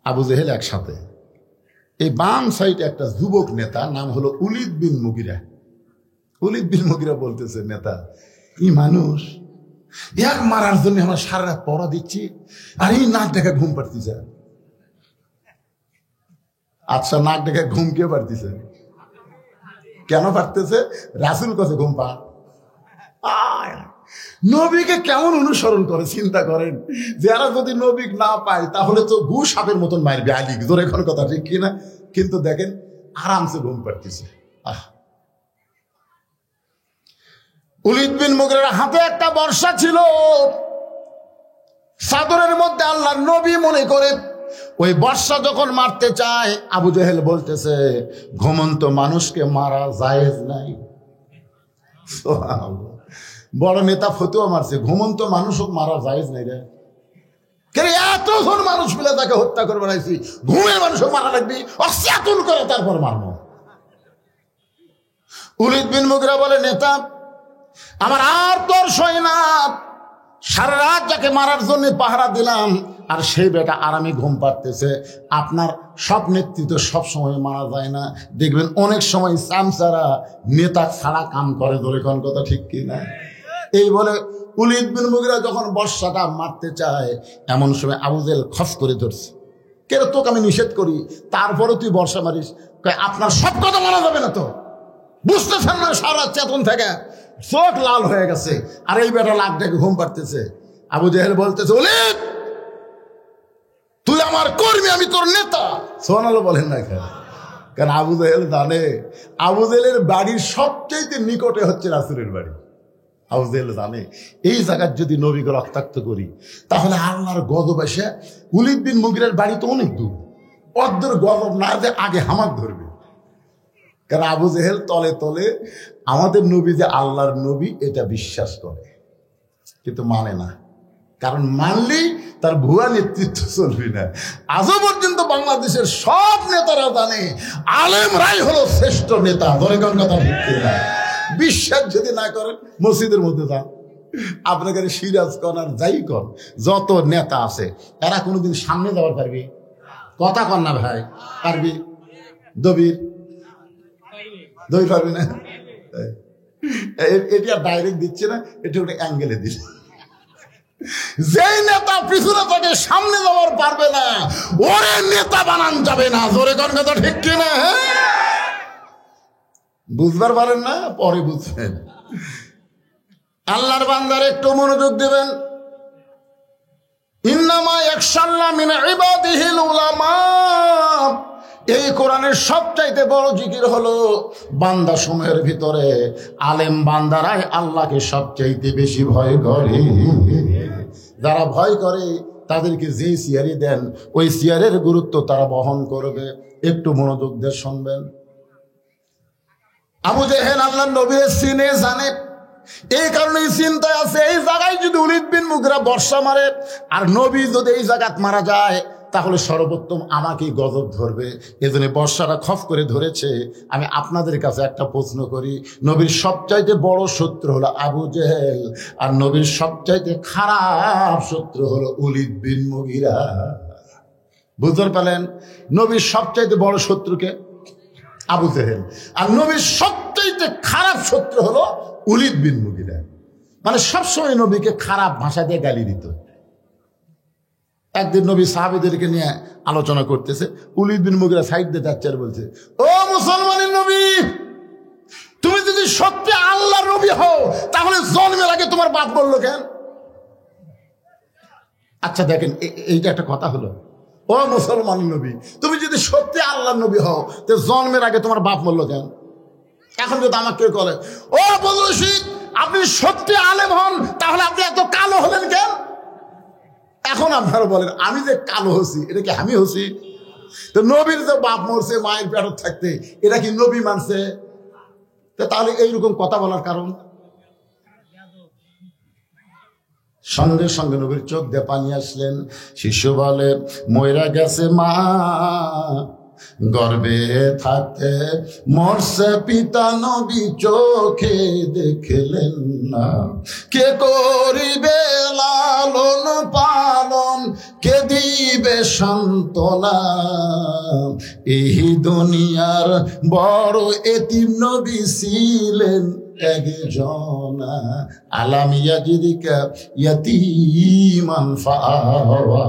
আবু জেহেল একসাথে। এই বাম সাইডে একটা যুবক নেতা নাম হলো উলিদ বিন মুগিরা। উলিদ বিন মুগিরা বলতেছে নেতা এই মানুষ এক মারার জন্য আমরা সারা রাত পড়া দিচ্ছি আর এই নাক ডেকে ঘুম পাড়তেছে। আচ্ছা নাক ডেকে ঘুম কে পাড়তেছে? কেন পাড়তেছে? রাসূল কাছে ঘুম পান। নবীকে কেমন অনুসরণ করে চিন্তা করেন। যারা যদি নবী না পায় তাহলে তো গু সাপের মতন মারবে আলী। জোরে কোন কথা ঠিক কিনা? কিন্তু দেখেন আরামসে ঘুম পাড়তেছে। উলিদ বিন মুগিরার হাতে একটা বর্শা ছিল, চাদরের মধ্যে আল্লাহর নবী মনে করে ওই বর্শা যখন মারতে চায়, আবু জেহেল বলতেছে ঘুমন্ত মানুষকে মারা জায়েজ নাই। বড় নেতা ফতুয়া মারছে, ঘুমন্ত মানুষও মারা জায়েজ নাই রে। এতজন মানুষ মিলে তাকে হত্যা করে বানাইছি, ঘুমের মানুষও মারা লাগবি, অচেতন করে তারপর মারবো। উলিদ বিন মুগিরা বলে নেতা আমার আর তোর সয় না, সারা রাত যাকে মারার জন্য পাহারা দিলাম আর সেই বেটা আরামে ঘুম পাড়তেছে। আপনার সব নেতৃত্ব সব সময় মারা যায় না, দেখবেন অনেক সময় চামচারা নেতা ছাড়া কাম করে। ধরে কোন কথা ঠিক কিনা? এই বলে উলিদ বিন মুগিরা যখন বর্ষাটা মারতে চায় এমন সময় আবু জেহেল খস করে ধরছে। কেন তোকে আমি নিষেধ করি তারপরে তুই বর্ষা মারিস? আপনার সব কথা মানা যাবে না তো, বুঝতেছেন না? সারা চেতন থেকে চোখ লাল হয়ে গেছে আর এই বেটা লাখ ডেকে ঘুম পাড়তেছে। আবু জেহেল বলতেছে উলিদ তুই আমার কর্মী, আমি তোর নেতা। সুবহানাল্লাহ বলেন না কেন? কারণ আবু জেহেল জানে আবু জেহেলের বাড়ির সবচেয়ে নিকটে হচ্ছে রাসূলের বাড়ি। আবু জেহেল জানে এই জায়গায় যদি নবীকে রক্তাক্ত করি তাহলে আল্লাহর গজব এসে উলিদ বিন মুগিরার বাড়ি তো অনেক দূর, অর্ধের গজব না যে আগে হামাক ধরবে। কারণ আবু জেহেল তলে তলে আমাদের নবী যে আল্লাহর নবী এটা বিশ্বাস করে, কিন্তু মানে না। কারণ মানলেই তার ভুয়া নেতৃত্ব চলবে না। আজও পর্যন্ত বাংলাদেশের সব নেতারা জানে আলেমরাই হলো শ্রেষ্ঠ নেতা। ধরে কোন কথা ঠিক না? বিশ্বাস যদি না করেন মসজিদের মধ্যে যান, আপনাকে সিরাজ কন আর যাই কন, যত নেতা আছে এরা কোনোদিন সামনে যাওয়ার পারবি? কথা কন না ভাই, পারবি? দবির দই পারবি না? এটি আর ডাইরেক্ট দিচ্ছে না, এটা ওটা অ্যাঙ্গেলে দিল। যেই নেতা পিছনে থেকে সামনে যাওয়ার পারবে না ওরে নেতা বানান যাবে না। জোরে কোন কথা ঠিক কিনা? বুঝবার পারেন না, পরে বুঝবেন। আল্লাহর বান্দার একটু মনোযোগ দিবেন। ইন্নামা ইয়াখশাল্লাহ মিন ইবাদিহিল উলামা। এই কোরআনের সবচাইতে বড় জিকির হলো বান্দা সমূহের ভিতরে আলেম বান্দারাই আল্লাহকে সবচাইতে বেশি ভয় করে। যারা ভয় করে তাদেরকে যে সিয়ারি দেন ওই সিয়ারের গুরুত্ব তারা বহন করবে। একটু মনোযোগ দিয়ে শুনবেন। আবু জেহেল আল্লাহর নবীর সিনে জানে, এই কারণে চিন্তায় আছে এই জায়গায় যদি উলিদ বিন মুগিরা বর্ষা মারে আর নবী যদি এই জায়গায় মারা যায় তাহলে সর্বোত্তম আমাকেই গজব ধরবে। এজন্য বর্ষাটা খফ করে ধরেছে। আমি আপনাদের কাছে একটা প্রশ্ন করি, নবীর সবচাইতে বড় শত্রু হলো আবু জেহেল, আর নবীর সবচাইতে খারাপ শত্রু হলো ওলীদ বিন মুগীরা। বুঝতে পারলেন? নবীর সবচাইতে বড় শত্রুকে আবু জেহেল, আর নবীর সবচাইতে খারাপ শত্রু হলো ওলীদ বিন মুগীরা। মানে সবসময় নবীকে খারাপ ভাষা দিয়ে গালি দিত। একদিন নবী সাহাবীদেরকে নিয়ে আলোচনা করতেছে, ওলীদ বিন মুগীরা সাইড দিয়ে যাচ্ছে আর বলছে, ও মুসলমানের নবী, তুমি যদি সত্যি আল্লাহর নবী হও তাহলে জন্মের আগে তোমার বাপ বললো কেন? আচ্ছা দেখেন, এইটা একটা কথা হলো। ও মুসলমানের নবী, তুমি যদি সত্যি আল্লাহর নবী হও তো জন্মের আগে তোমার বাপ বললো কেন? এখন যদি আমাকে বলে, ও বদর রশিদ, আপনি সত্যি আলেম হন তাহলে আপনি এত কালো হলেন কেন? এখন আপনারা বলেন, আমি যে কালো হচ্ছি এটা কি আমি হচ্ছি? তো নবীর যে বাপ মরছে মায়ের পেটে থাকতে, এটা কি নবী মানছে? তাহলে এইরকম কথা বলার কারণ? সঙ্গে সঙ্গে নবীর চোখ দিয়ে পানি আসলেন। শিশু বলে, মইরা গেছে মা, গর্বে থাকতে মরছে পিতা, নবী চোখে দেখলেন না। কে করিবে লালন পালন, কে দিবে সান্ত্বনা? এই দুনিয়ার বড় এতিম নবী ছিলেন একজনা, আলাম ইয়াজিদিকা ইয়াতীমান ফাআওয়া।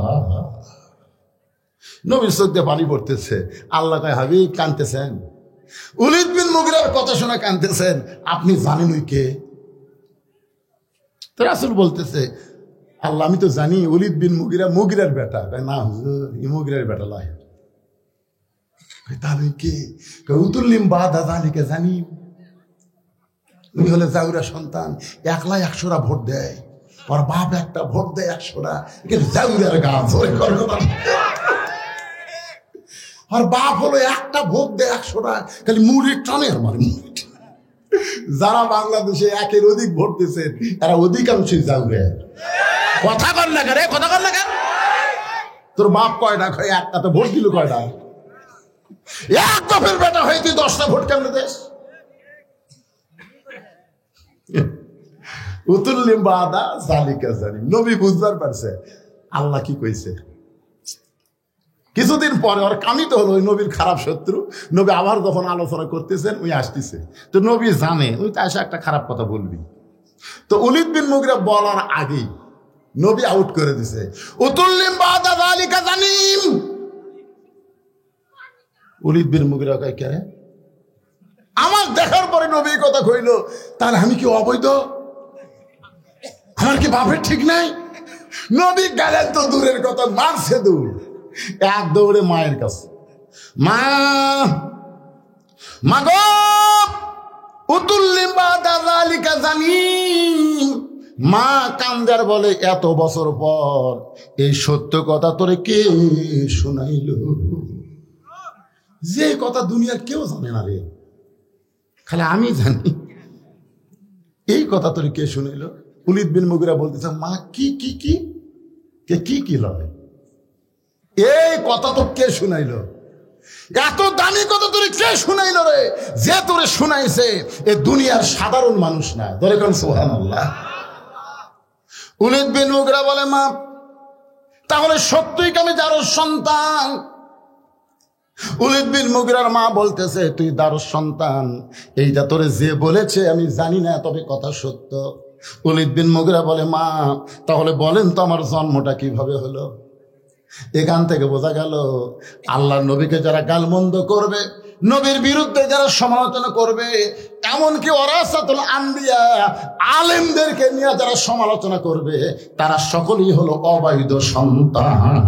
নবীর চোখ দিয়ে পানি পড়তেছে। আল্লাহ কয়, হাবিব কাঁদতেছেন? ওলীদ বিন মুগীরার কথা শুনে কাঁদতেছেন? আপনি জানেন ওই কে? তো রাসূল বলতেছে, আল্লাহ আমি তো জানি ওলীদ বিন মুগীরা মুগীরার বেটা। না হুজুর, ই মুগীরার বেটা লয়। তাহলে কে? উতুল্লিম বাদা যালিকা জানি, উনি হলে জাউরা সন্তান, একলা 100টা ভোট দেয়, ওর বাপ একটা ভোট দেয় 100টা। জাউরার গাছ, আর বাপ হলো একটা ভোট দেয় 100টা, খালি মুড়ি টানে। আমার যারা বাংলাদেশে একের অধিক ভোট দিচ্ছেন তারা অধিকাংশই জাউরা। কথা কর না কেন? কথা কর না কেন? তোর বাপ কয়টা? একটা তো ভোট দিল কয়টা? এক বাপের বেটা হয়ে তুই 10টা ভোট কেমন দেশ? উতুল্লিম বাদা যালিকা জালিম। নবী বুঝবার পারছে আল্লাহ কি কইছে। কিছুদিন পরে ওর কামিত হলো ওই নবীর খারাপ শত্রু। নবী আবার যখন আলোচনা করতেছেন ওই আসতেছে, তো নবী জানে ওই তো আসে একটা খারাপ কথা বলবি। তো ওলীদ বিন মুগীরা বলার আগেই নবী আউট করে দিছে, উতুল্লিম বাদা যালিকা জালিম। ওলীদ বিন মুগীরা কয়, কে? আমার দেখার পরে নবী কথা কইল, তাহলে আমি কি অবৈধ? আমার কি বাপের ঠিক নাই? নবী গেলেন তো দূরের কথা, মারছে দূর, এক দৌড়ে মায়ের কাছে। মা, মা গো, উতুল্লিম বাদা যালিকা জালিম। মা কান্দার বলে, এত বছর পর এই সত্য কথা তোরে কে শুনাইল? যে কথা দুনিয়ার কেউ জানে না রে, খালি আমি জানি। এই কথা তোরে কে শুনাইল? ওলীদ বিন মুগীরা বলতেছে, মা কি কি কি কে কি কি লয়? এই কথা তো কে শুনাইল? এত দামি কথা তোরে কে শুনাইল রে? যে তোরে শুনাইছে এ দুনিয়ার সাধারণ মানুষ না। ধরে কোন সুবহানাল্লাহ। ওলীদ বিন মুগীরা বলে, মা তাহলে সত্যই কি আমি যারোর সন্তান? ওলীদ বিন মুগীরার মা বলতেছে, তুই দারুস সন্তান এইটা তোরে যে বলেছে আমি জানি না, তবে কথা সত্য। ওলীদ বিন মুগীরা বলে, মা তাহলে বলেন তো আমার জন্মটা কিভাবে হলো? এখান থেকে বোঝা গেল আল্লাহর নবীকে যারা গালমন্দ করবে, নবীর বিরুদ্ধে যারা সমালোচনা করবে, এমনকি ওরাসাতুল আম্বিয়া আলেমদেরকে নিয়ে যারা সমালোচনা করবে, তারা সকলেই হলো অবৈধ সন্তান।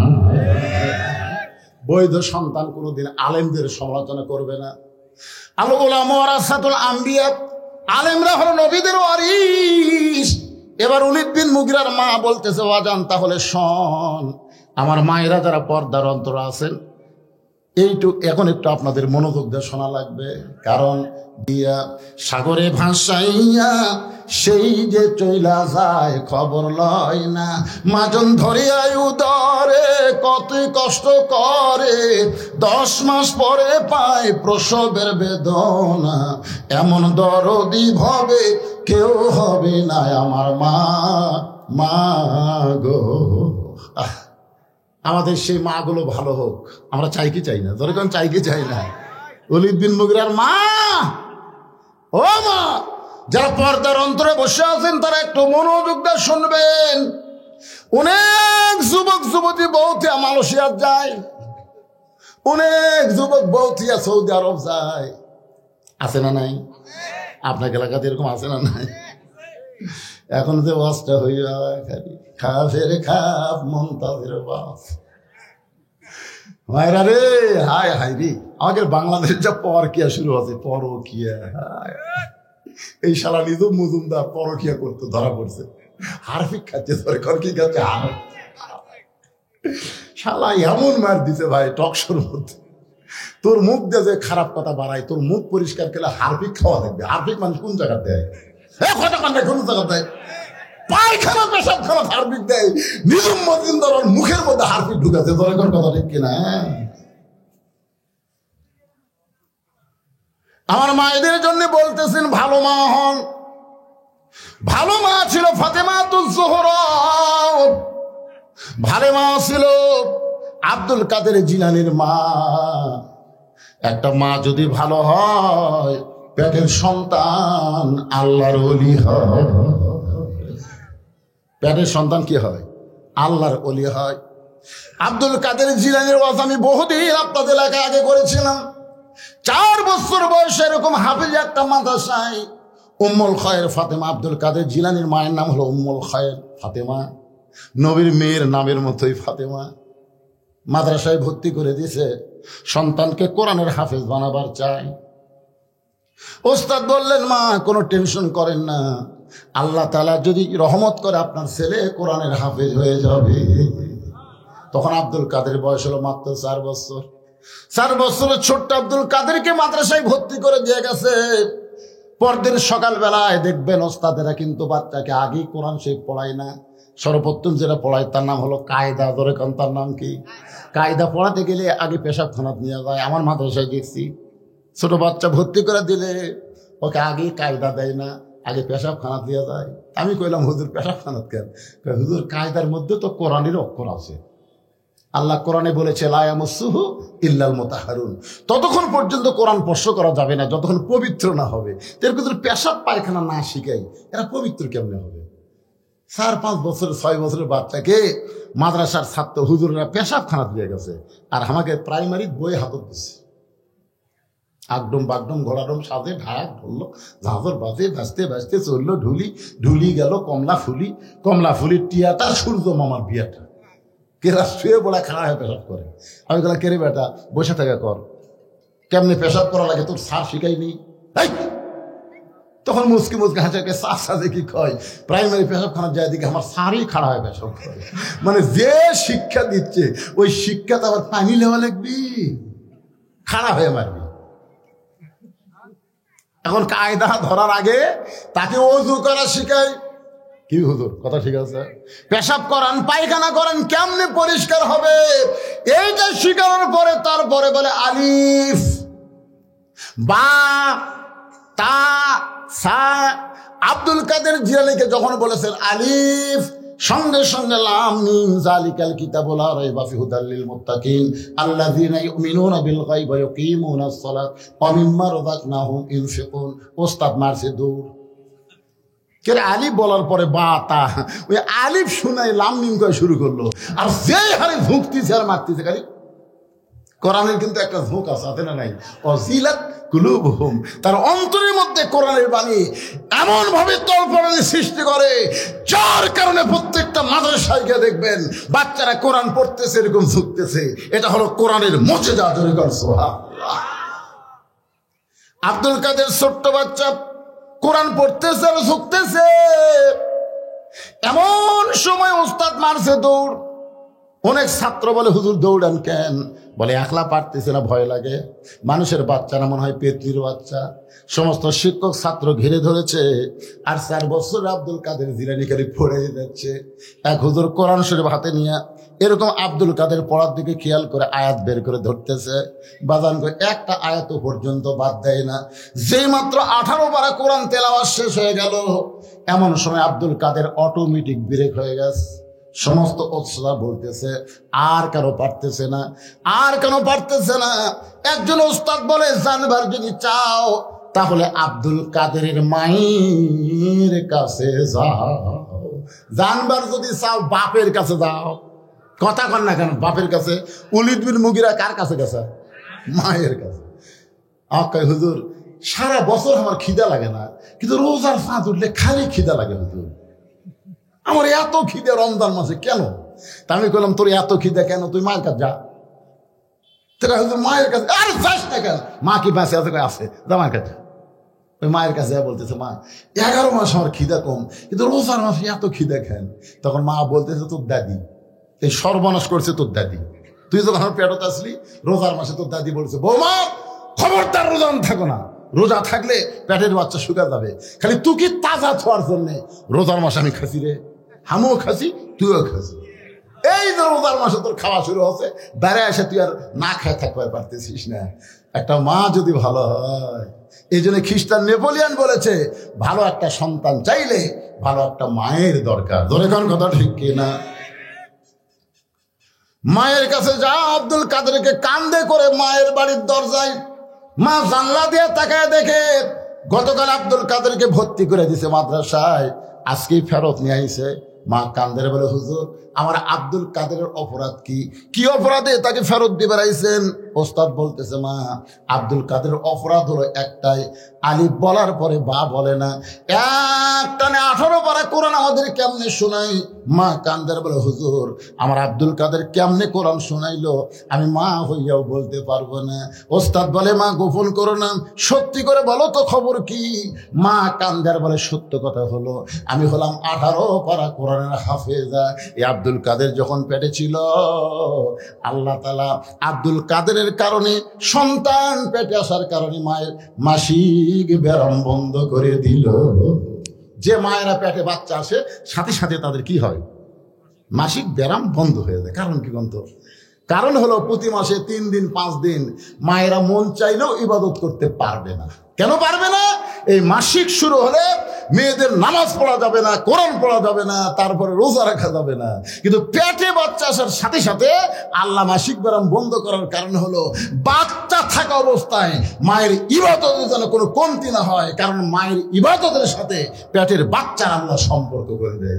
বৈধ সন্তান কোনোদিন আলেমদের সমালোচনা করবে না। আল উলামা ওয়ারাসাতুল আম্বিয়া, আলেমরা হলো নবীদের ওয়ারিস। এবার ওলীদ বিন মুগীরার মা বলতেছে, ওয়াজান তাহলে শোন, আমার মায়েরা যারা পর্দার অন্তর আছেন, এইটুক এখন একটু আপনাদের মনোযোগ দিয়ে শোনা লাগবে, কারণ দিয়া সাগরে ভাসাইয়া সেই যে চইলা যায় খবর লয় না, মাজন ধরিয়া উদরে কত কষ্ট করে, 10 মাস পরে পায় প্রসবের বেদনা, এমন দরদি ভবে কেউ হবে না আমার মা, মা গো। আমাদের সেই মা গুলো ভালো হোক, আমরা চাই কি চাই না? যখন চাই কি চাই না? ওলীদ বিন মুগীরার মা, ও মা, যারা পর্দার অন্তরে বসে আছেন তারা একটু মনোযোগ দিয়ে শুনবেন। অনেক যুবক যুবতী বউথিয়া মালয়েশিয়া যায়, অনেক যুবক বউথিয়া সৌদি আরব যায়, আছে না নাই? আপনার এলাকাতে এরকম আছে না নাই? এখন যে বাসটা হইয়া খালি খাফের খাপ মন্তাজের বাস, মায়েরা রে, হায় হায় রে, আমাদের বাংলাদেশের যা পরকিয়া শুরু আছে, পরকিয়া, এই শালা নিজম মজুমদার পরকিয়া করতে ধরা পড়ছে, হারফিক খাচ্ছে, সরকার কি খাচ্ছে, শালা এমন মার দিছে ভাই টকশোর মধ্যে, তোর মুখ দিয়ে যে খারাপ কথা বাড়ায়, তোর মুখ পরিষ্কার করলে হারফিক খাওয়া থাকবে। হারফিক মানুষ কোন জায়গা দেয়? কোন জায়গা দেয়? পায়খানা পেশাবখানা হারপিক দেয়। নিজম মজুমদার মুখের মধ্যে হারপিক ঢুকাচ্ছে, দরকার কথা ঠিক কিনা? আমার মায়েদের জন্য বলতেছেন ভালো মা হন। ভালো মা ছিল ফাতেমাতুজ যোহরা, ভালো মা ছিল আব্দুল কাদের জিলানীর মা। একটা মা যদি ভালো হয়, পেটের সন্তান আল্লাহর ওলি হয়। পেটের সন্তান কি হয়? আল্লাহর ওলি হয়। আব্দুল কাদের জিলানীর ওয়াজ আমি বহুদিন আপনাদের এলাকায় আগে করেছিলাম। 4 বছর বয়সে এরকম হাফিজ একটা মাদ্রাসায় উম্মুল খায়ের ফাতেমা, আব্দুল কাদের জিলানীর মায়ের নাম হলো উম্মুল খায়ের ফাতেমা, নবীর মেয়ের নামের মতোই ফাতেমা। মাদ্রাসায় ভর্তি করে দিয়েছে, সন্তানকে কোরআনের হাফেজ বানাবার চাই। ওস্তাদ বললেন, মা কোনো টেনশন করেন না, আল্লাহ তাআলা যদি রহমত করে আপনার ছেলে কোরআনের হাফেজ হয়ে যাবে। তখন আব্দুল কাদের বয়স হলো মাত্র 4 বছর। 4 বছরের ছোট্ট আব্দুল কাদেরকে মাদ্রাসায় ভর্তি করে দিয়ে গেছে। পরদিন সকালবেলায় দেখবেন ওস্তাদেরা কিন্তু বাচ্চাকে আগেই কোরআন শরীফ পড়ায় না, সর্বপ্রথম যেটা পড়ায় তার নাম হলো কায়দা। ধরে কারণ তার নাম কি? কায়দা পড়াতে গেলে আগে পেশাবখানাত নিয়ে যায়। আমার মাদ্রাসায় দেখছি ছোট বাচ্চা ভর্তি করে দিলে ওকে আগে কায়দা দেয় না, আগে পেশাবখানাত দিয়ে যায়। আমি কইলাম, হুজুর পেশাবখানাত কেন? হুজুর কায়দার মধ্যে তো কোরআনের অক্ষর আছে। আল্লাহ কোরআনে বলেছে লা ইয়ামাসসুহু ইল্লাল মুতাহহারুন, ততক্ষণ পর্যন্ত কোরআন স্পর্শ করা যাবে না যতক্ষণ পবিত্র না হবে। এরকম যদি পেশাব পায়খানা না শিখাই, এরা পবিত্র কেমনে হবে? 4-5 বছর 6 বছরের বাচ্চাকে মাদ্রাসার ছাত্র হুজুররা পেশাবখানা দিয়ে গেছে, আর আমাকে প্রাইমারি বই হাতত দিচ্ছে। আগডম বাগডম ঘোড়াডম সাজে ঢাক ধরলো, ঝাঁঝর বাজে, ভাসতে ভাসতে চললো ঢুলি, ঢুলি গেল কমলা ফুলি, কমলা ফুলির টিয়াটা সূর্য মামার বিয়াটা। কেরা শুয়ে বলা খাড়া হয়ে পেশাব করে। আমি বললাম, কেরে বেটা বসে থেকে কর, কেমনে পেশাব করা লাগে তোর স্যার শিখাইনি? তখন মুসকি মুসকি হাঁচাকে সার সাজে কি কয়, প্রাইমারি পেশাবখানা যায় দিকে আমার স্যারই খাড়া হয়ে পেশাব করে। মানে যে শিক্ষা দিচ্ছে ওই শিক্ষা তো আবার পানি লেওয়া লাগবি, খাড়া হয়ে মারবি। এখন কায়দা ধরার আগে তাকে ওযু করা শিখায়। কি হুজুর কথা ঠিক আছে? পেশাব করান, পায়খানা করেন, কেমনে পরিষ্কার হবে এইটা শিখানোর পরে তারপরে বলে আলিফ বা তা সা। আব্দুল কাদের জিলানীকে যখন বলেছেন আলিফ, সঙ্গে সঙ্গে লাম মিম যালিকাল কিতাবু লা রাইবা ফিহি হুদাল লিল মুত্তাকিন আল্লাযীনা ইউমিনুনা বিল গায়বি ওয়া ইউকিমুনাস সালাত ওয়া মিম্মা রাযাকনাহুম ইউনফিকুন। ওস্তাদ মারছে দৌড়। কেন আলিফ বলার পরে বা তা, ওই আলিফ শুনাই লাম মিম করে শুরু করলো, আর যেই হারে ঝুঁকতিছে আর মারতেছে খালি। কোরআনের কিন্তু একটা ঝুঁক আছে না নাই? অজিলাত কুলুবুহুম, তার অন্তরের মধ্যে কোরআনের বাণী এমন ভাবে তলপড়ানি সৃষ্টি করে, যার কারণে প্রত্যেকটা মাদ্রাসায় গিয়ে দেখবেন বাচ্চারা কোরআন পড়তেছে এরকম ঝুঁকতেছে। এটা হলো কোরআনের মুজিজা। জোরে কর সুবহানাল্লাহ। আব্দুল কাদের ছোট্ট বাচ্চা কোরআন পড়তেছে আর ঝুঁকতেছে। এমন সময় উস্তাদ মারছে দৌড়। অনেক ছাত্র বলে, হুজুর দৌড়ান কেন? বলে একলা পারতেছে না, ভয় লাগে। মানুষের বাচ্চারা মনে হয় পেতনির বাচ্চা। সমস্ত শিক্ষক ছাত্র ঘিরে ধরেছে, আর 4 বছর আব্দুল কাদের জিলানী খালি পড়ে যাচ্ছে। এক হুজুর কোরআন শরীফ হাতে নিয়ে এরকম আব্দুল কাদের পড়ার দিকে খেয়াল করে আয়াত বের করে ধরতেছে। বাজান করে একটা আয়াত পর্যন্ত বাদ দেয় না। যেই মাত্র 18 পারা কোরআন তেলাওয়াত শেষ হয়ে গেল, এমন সময় আব্দুল কাদের অটোমেটিক ব্রেক হয়ে গেছে। সমস্ত ওস্তাদরা বলতেছে আর কেন পারতেছে না, আর কেন পারতেছে না। একজন ওস্তাদ বলে, জানবার যদি চাও তাহলে আব্দুল কাদেরের মায়ের কাছে যাও। জানবার যদি চাও বাপের কাছে যাও। কথা কন না কেন? বাপের কাছে। ওলীদ বিন মুগীরা কার কাছে গেছে? মায়ের কাছে। আকাই হুজুর সারা বছর আমার খিদা লাগে না, কিন্তু রোজার ফাঁদ উঠলে খালি খিদা লাগে হুজুর। আমার এত খিদে রমজান মাসে কেন? তা আমি বললাম, তোর এত খিদে কেন? তুই মায়ের কাছে যা। তোরা হুজুর মায়ের কাছে আর যাস না কেন? মা কি বাঁচে আছে? আছে, যা মায়ের কাছে। ওই মায়ের কাছে বলতেছে, মা 11 মাস আমার খিদা কম, কিন্তু রোজার মাসে এত খিদা খেন। তখন মা বলতেছে, তোর দাদি এই সর্বনাশ করছে, তোর দাদি। তুই যখন আমার পেটত আসলি রোজার মাসে, তোর দাদি বলছে, বৌমা খবরদার রোজা থাকো না, রোজা থাকলে পেটের বাচ্চা শুকা যাবে। খালি তুই কি তাজা ছোঁয়ার জন্য রোজার মাসে আমি খাসি রে, আমিও খাসি তুইও খাসি। এই যে রোজার মাসে তোর খাওয়া শুরু হচ্ছে, বেড়ে এসে তুই আর না খায় থাকতে পারতেছিস না। একটা মা যদি ভালো হয়, এই জন্য খ্রিস্টান নেপোলিয়ান বলেছে, ভালো একটা সন্তান চাইলে ভালো একটা মায়ের দরকার। ধরে কোন কথা ঠিক কিনা? মায়ের কাছে যা। আব্দুল কাদেরকে কান্দে করে মায়ের বাড়ির দরজায়, মা জানলা দিয়ে তাকায় দেখে গতকাল আব্দুল কাদেরকে ভর্তি করে দিছে মাদ্রাসায়, আজকেই ফেরত নিয়ে আইছে। মা কান্দের বলে, হুজুর আমার আব্দুল কাদেরের অপরাধ কি? কি অপরাধে তাকে ফেরত দিয়ে বেড়াইছেন? ওস্তাদ বলতেছে, মা আব্দুল কাদেরের অপরাধ হলো একটাই, আলিফ বলার পরে বা বলে না। একটানে 18 পারা কোরআন আমাদের কেমনে শোনাই? মা কান্দের বলে, হুজুর আমার আব্দুল কাদের কেমনে কোরআন শোনাইলো আমি মা হইয়াও বলতে পারবো না। ওস্তাদ বলে, মা গোপন করো না, সত্যি করে বলো তো খবর কি? মা কান্দের বলে, সত্য কথা হলো আমি হলাম 18 পারা কোরআনের হাফেজা। এই আব্দুল কাদের যখন পেটে ছিল, আল্লাহ তাআলা আব্দুল কাদেরের কারণে, সন্তান পেটে আসার কারণে মায়ের মাসিক ব্যারাম বন্ধ করে দিল। যে মায়েরা পেটে বাচ্চা আসে সাথে সাথে তাদের কি হয়? মাসিক ব্যারাম বন্ধ হয়ে যায়। কারণ কি বন্ধ? কারণ হলো প্রতি মাসে 3 দিন 5 দিন মায়েরা মন চাইলেও ইবাদত করতে পারবে না। কেন পারবে না? এই মাসিক শুরু হলে মেয়েদের নামাজ পড়া যাবে না, কোরআন পড়া যাবে না, তারপরে রোজা রাখা যাবে না। কিন্তু পেটে বাচ্চা আসার সাথে সাথে আল্লাহ মাসিক ব্যারাম বন্ধ করার কারণ হলো বাচ্চা থাকা অবস্থায় মায়ের ইবাদতের যেন কোনো কমতি না হয়। কারণ মায়ের ইবাদতের সাথে পেটের বাচ্চার আল্লাহ সম্পর্ক করে দেয়।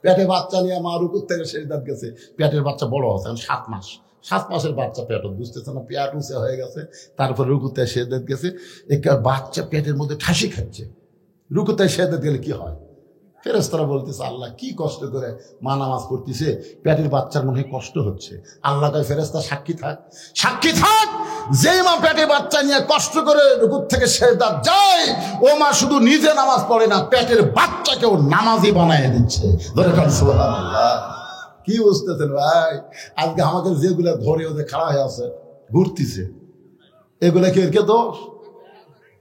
পেটে বাচ্চা নিয়ে মা রুকুর থেকে সেজদাত গেছে, পেটের বাচ্চা বড় হচ্ছে 7 মাস। 7 মাসের বাচ্চা পেটত বুঝতেছে না, পেট উঁচে হয়ে গেছে। তারপরে রুকুতে সেজদাত গেছে, একটা বাচ্চা পেটের মধ্যে ঠাসি খাচ্ছে। রুকুতে সেজদাত গেলে কি হয়? ফেরেশতারা বলতেছে, আল্লাহ কি কষ্ট করে মা নামাজ পড়তেছে, পেটের বাচ্চার মনে হয় কষ্ট হচ্ছে। আল্লাহ কয়, ফেরেশতা সাক্ষী থাক, সাক্ষী থাক। যেই মা পেটে বাচ্চা নিয়ে কষ্ট করে রুকুর থেকে সেজদাত যায়, ও মা শুধু নিজে নামাজ পড়ে না, পেটের বাচ্চাকেও নামাজি বানায় দিচ্ছে। ধরে কান সুবহানাল্লাহ। কি বুঝতেছেন ভাই? আজকে আমাকে যেগুলা ধরে ওদের খাড়া হয়ে আছে ঘুরতেছে, এগুলা কি এরকে দোষ?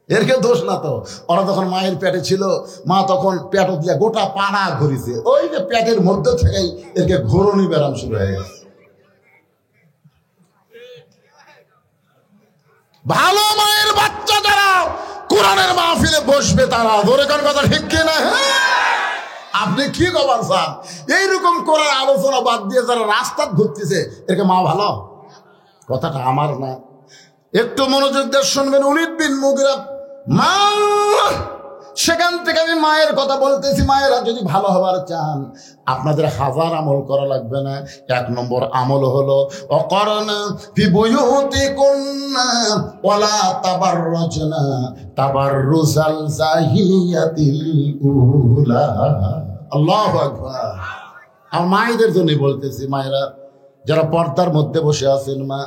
এরকে দোষ না তো। ওরা যখন মায়ের পেটে ছিল, মা তখন পেট দিয়ে গোটা পাড়া ঘুরিছে। ওই যে পেটের মধ্যে থেকেই এরকে ঘোরনি ব্যারাম শুরু হয়ে গেছে। ভালো মায়ের বাচ্চা যারা কোরআনের মাহফিলে বসবে তারা, ধরে কোন কথা ঠিক কিনা? আপনি কি খবর চান? এইরকম করার আলোচনা বাদ দিয়ে যারা রাস্তা ঘুরতেছে, এরকে মা ভালো? কথাটা আমার না, একটু মনোযোগ দিয়ে শুনবেন। ওলীদ বিন মুগীরা মা, সেখান থেকে আমি মায়ের কথা বলতেছি। মায়েরা যদি ভালো হবার চান, আপনাদের 1000 আমল করা লাগবে না। 1 নম্বর আমল হলো অকরনা ফি বুয়ুতিকুন্না ওয়ালা তাবাররুজনা তাবাররুজাল জাহিলিয়াতিল উলা। আল্লাহু আকবার। আমার মায়েদের জন্য বলতেছি, মায়েরা যারা পর্দার মধ্যে বসে আছেন, মা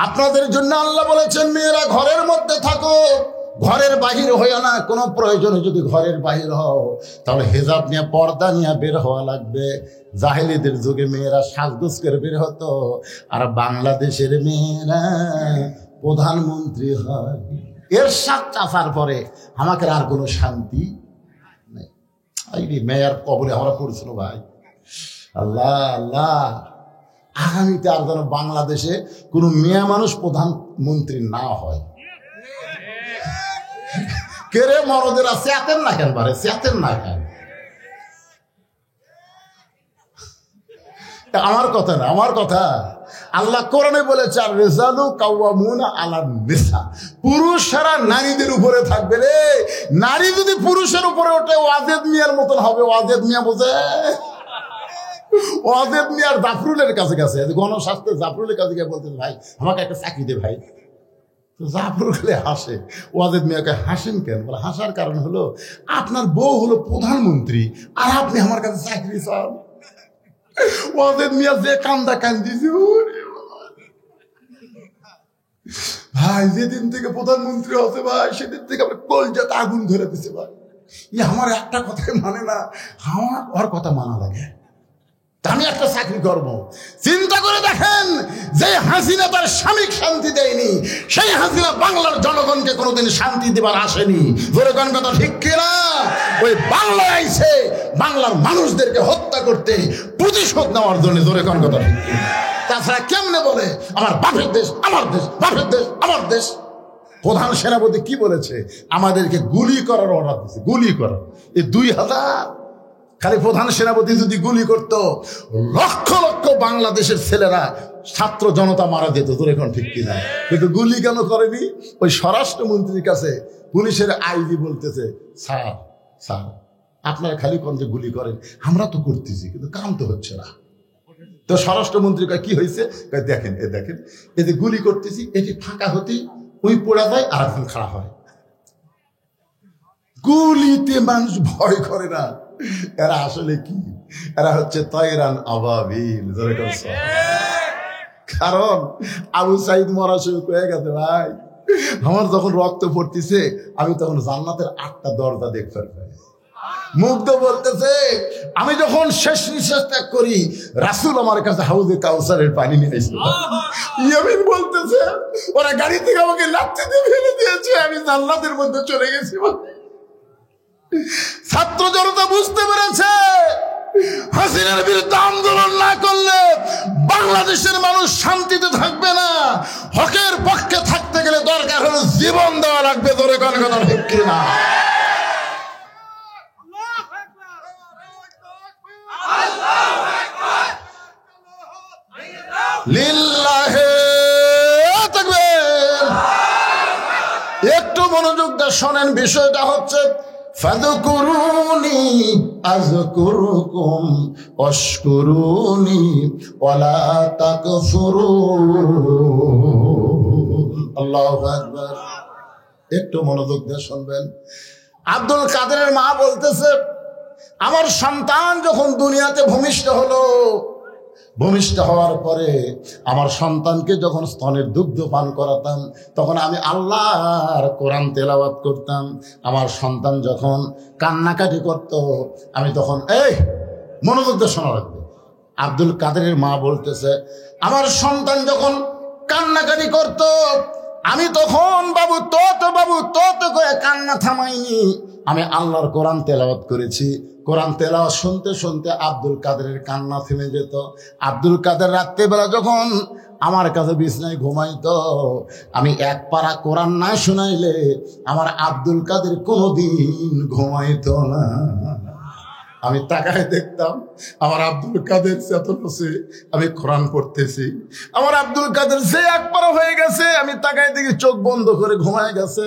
আপনাদের জন্য আল্লাহ বলেছেন, মেয়েরা ঘরের মধ্যে থাকো, ঘরের বাহির হইও না, কোনো প্রয়োজনে যদি ঘরের বাহির হও তাহলে হেজাব নিয়ে পর্দা নিয়ে বের হওয়া লাগবে। জাহেলিদের যুগে মেয়েরা সাজগোজ করে বের হতো, আর বাংলাদেশের মেয়েরা প্রধানমন্ত্রী হয়। এর সাত চাষার পরে আমাকে আর কোনো শান্তি নেই। মেয়ের কবরে আমরা পড়ছিল ভাই। আল্লাহ আল্লাহ, আগামীতে আর যেন বাংলাদেশে কোনো মেয়ে মানুষ প্রধানমন্ত্রী না হয়। কেরে মরদেরা চেতেন না কেন, বারে চেতেন না কেন? আমার কথা না, আমার কথা। আল্লাহ কোরআনে বলেছে আর রিজালু কাওয়ামুনা আলান নিসা, পুরুষরা নারীদের উপরে থাকবে রে। নারী যদি পুরুষের উপরে ওঠে ওয়াজেদ মিয়ার মতন হবে। ওয়াজেদ মিয়া বোঝে? ওয়াজেদ মিয়ার জাফরুলের কাছে গেছে, গণস্বাস্থ্যের জাফরুলের কাছে গিয়ে বলতেন ভাই আমাকে একটা চাকরি দে ভাই। তো জাফরুল খালি হাসে। ওয়াজেদ মিয়াকে হাসেন কেন? বলে হাসার কারণ হলো আপনার বউ হলো প্রধানমন্ত্রী আর আপনি আমার কাছে চাকরি চান। ওয়াজেদ মিয়া যে কান্দা কান্দিছে ভাই, যেদিন থেকে প্রধানমন্ত্রী হতে ভাই সেদিন থেকে আমার কলজাতে আগুন ধরে দিছে ভাই। আমার একটা কথাই মানে না, আমার ওর কথা মানা লাগে। আমি একটা চাকরি করব। চিন্তা করে দেখেন, যে হাসিনা তার স্বামীক শান্তি দেয়নি, সেই হাসিনা বাংলার জনগণকে কোনোদিন শান্তি দেবার আসেনি। জোরেগণ কথা ঠিক কিনা? ওই বাংলায় আইছে বাংলার মানুষদেরকে হত্যা করতে, প্রতিশোধ নেওয়ার জন্য। জোরেগণ কথা ঠিক কিনা? তাছাড়া কেমনে বলে আমার বাপের দেশ, আমার দেশ, বাপের দেশ, আমার দেশ। প্রধান সেনাপতি কি বলেছে? আমাদেরকে গুলি করার অর্ডার দিচ্ছে, গুলি করার। এই 2000 খালি প্রধান সেনাপতি যদি গুলি করতো, লক্ষ লক্ষ বাংলাদেশের ছেলেরা ছাত্র জনতা মারা যেত। তোর এখন ঠিক কিনা? কিন্তু গুলি কেন করেনি? ওই স্বরাষ্ট্রমন্ত্রীর কাছে পুলিশের আইজি বলতেছে স্যার স্যার আপনারা খালি কোন যে গুলি করেন, আমরা তো করতেছি কিন্তু কাম তো হচ্ছে না। তো স্বরাষ্ট্রমন্ত্রী কয় কি হয়েছে? দেখেন এ দেখেন, এই যে গুলি করতেছি এটি ফাঁকা হতেই ওই পড়া যায় আর এখন খাড়া হয়। গুলিতে মানুষ ভয় করে না। এরা আসলে কি? এরা হচ্ছে তয়রান আবাবিল। কারণ আবু সাইদ মরা শুরু হয়ে গেছে ভাই। আমার যখন রক্ত পড়তেছে আমি তখন জান্নাতের 8টা দরজা দেখতে পাই। মুগ্ধ বলতেছে আমি যখন শেষ নিঃশ্বাস ত্যাগ করি রাসূল আমার কাছে হাউজে কাউসারের পানি নিয়ে এসেছিল। ইয়ামিন বলতেছে ওরা গাড়ি থেকে আমাকে লাথি দিয়ে ফেলে দিয়েছে, আমি জান্নাতের মধ্যে চলে গেছি। ছাত্র জনতা বুঝতে পেরেছে হাসিনার বিরুদ্ধে আন্দোলন না করলে বাংলাদেশের মানুষ শান্তিতে থাকবে না। হকের পক্ষে থাকতে গেলে দরকার হলো জীবন দেওয়া লাগবে। ধরে কোন কথা ঠিক কিনা? লিল্লাহে তাকবীর। একটু মনোযোগ দিয়ে শোনেন, বিষয়টা হচ্ছে ফাযকুরুনি আযকুরুকুম ওয়াশকুরুনি ওয়ালা তাকফুরুন। আল্লাহু আকবার। একটু মনোযোগ দিয়ে শুনবেন। আব্দুল কাদেরের মা বলতেছে আমার সন্তান যখন দুনিয়াতে ভূমিষ্ঠ হলো, ভূমিষ্ঠ হওয়ার পরে আমার সন্তানকে যখন স্তনের দুগ্ধ পান করাতাম তখন আমি আল্লাহর কোরআন তেলাওয়াত করতাম। আমার সন্তান যখন কান্নাকাটি করত আমি তখন মনোযোগ দিয়ে শোনা রাখবে। আব্দুল কাদেরের মা বলতেছে আমার সন্তান যখন কান্নাকাটি করত আমি তখন বাবু তো করে কান্না থামাইনি, আমি আল্লাহর কোরআন তেলাওয়াত করেছি। কোরআন তেলাওয়াত শুনতে শুনতে আব্দুল কাদেরের কান্না থেমে যেত। আব্দুল কাদের রাত্রেবেলা যখন আমার কাছে বিছনায় ঘুমাইতো আমি এক পারা কোরআন না শুনাইলে আমার আব্দুল কাদের কোনোদিন ঘুমাইতো না। আমি তাকায় দেখতাম আমার আব্দুল কাদের চেতনছে, আমি কোরআন পড়তেছি। আমার আব্দুল কাদের যে এক পারা হয়ে গেছে, আমি তাকায় দেখি চোখ বন্ধ করে ঘুমায় গেছে।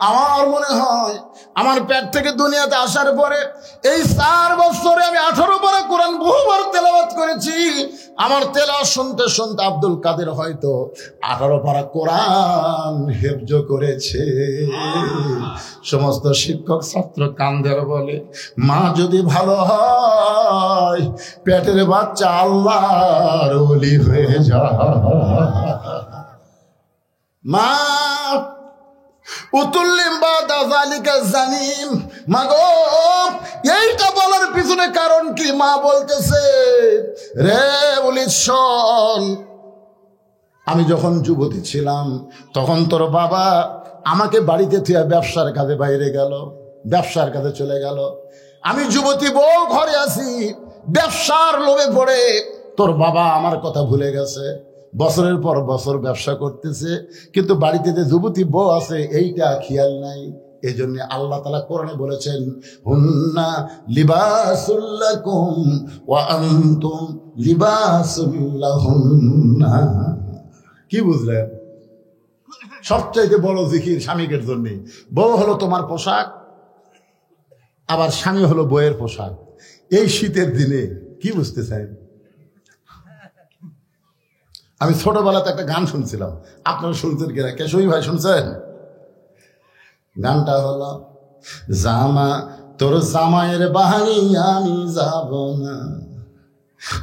আমার মনে হয় আমার পেট থেকে দুনিয়াতে আসার পরে এই 4 বছরে আমি 18 পারা কোরআন বহুবার তেলাওয়াত করেছি। আমার তেলাওয়াত শুনতে শুনতে আব্দুল কাদের হয়তো 18 পারা কোরআন হেফজ করেছে। সমস্ত শিক্ষক ছাত্র কান্দের বলে মা যদি ভালো হয় পেটের বাচ্চা আল্লাহর ওলি হয়ে যায়। মা উতুল্লিম বাদা যালিকা জানিম। মাগো, এইটা বলার পিছনে কারণ কি? মা বলতেছে, রে উলিদ শোন, আমি যখন যুবতী ছিলাম তখন তোর বাবা আমাকে বাড়িতে থুয়ে ব্যবসার কাজে বাইরে গেল, ব্যবসার কাজে চলে গেল। আমি যুবতী বউ ঘরে আছি, ব্যবসার লোভে পড়ে তোর বাবা আমার কথা ভুলে গেছে। বছরের পর বছর ব্যবসা করতেছে, কিন্তু বাড়িতে যে যুবতী বউ আছে এইটা খেয়াল নাই। এই জন্য আল্লাহ তাআলা কোরআনে বলেছেন, হুন্না লিবাসুল লাকুম ওয়া আনতুম লিবাসুল লাহুন্না। কি বুঝলেন? সবচাইতে বড় জিকির স্বামীকের জন্য। বউ হলো তোমার পোশাক, আবার স্বামী হলো বউয়ের পোশাক। এই শীতের দিনে কি বুঝতে চাই? আমি ছোটবেলাতে একটা গান শুনছিলাম, আপনারা শুনছেন কিনা? কেশবী ভাই শুনছেন? গানটা হলো, জামা তোর জামাইয়ের বাহানি আমি যাব না,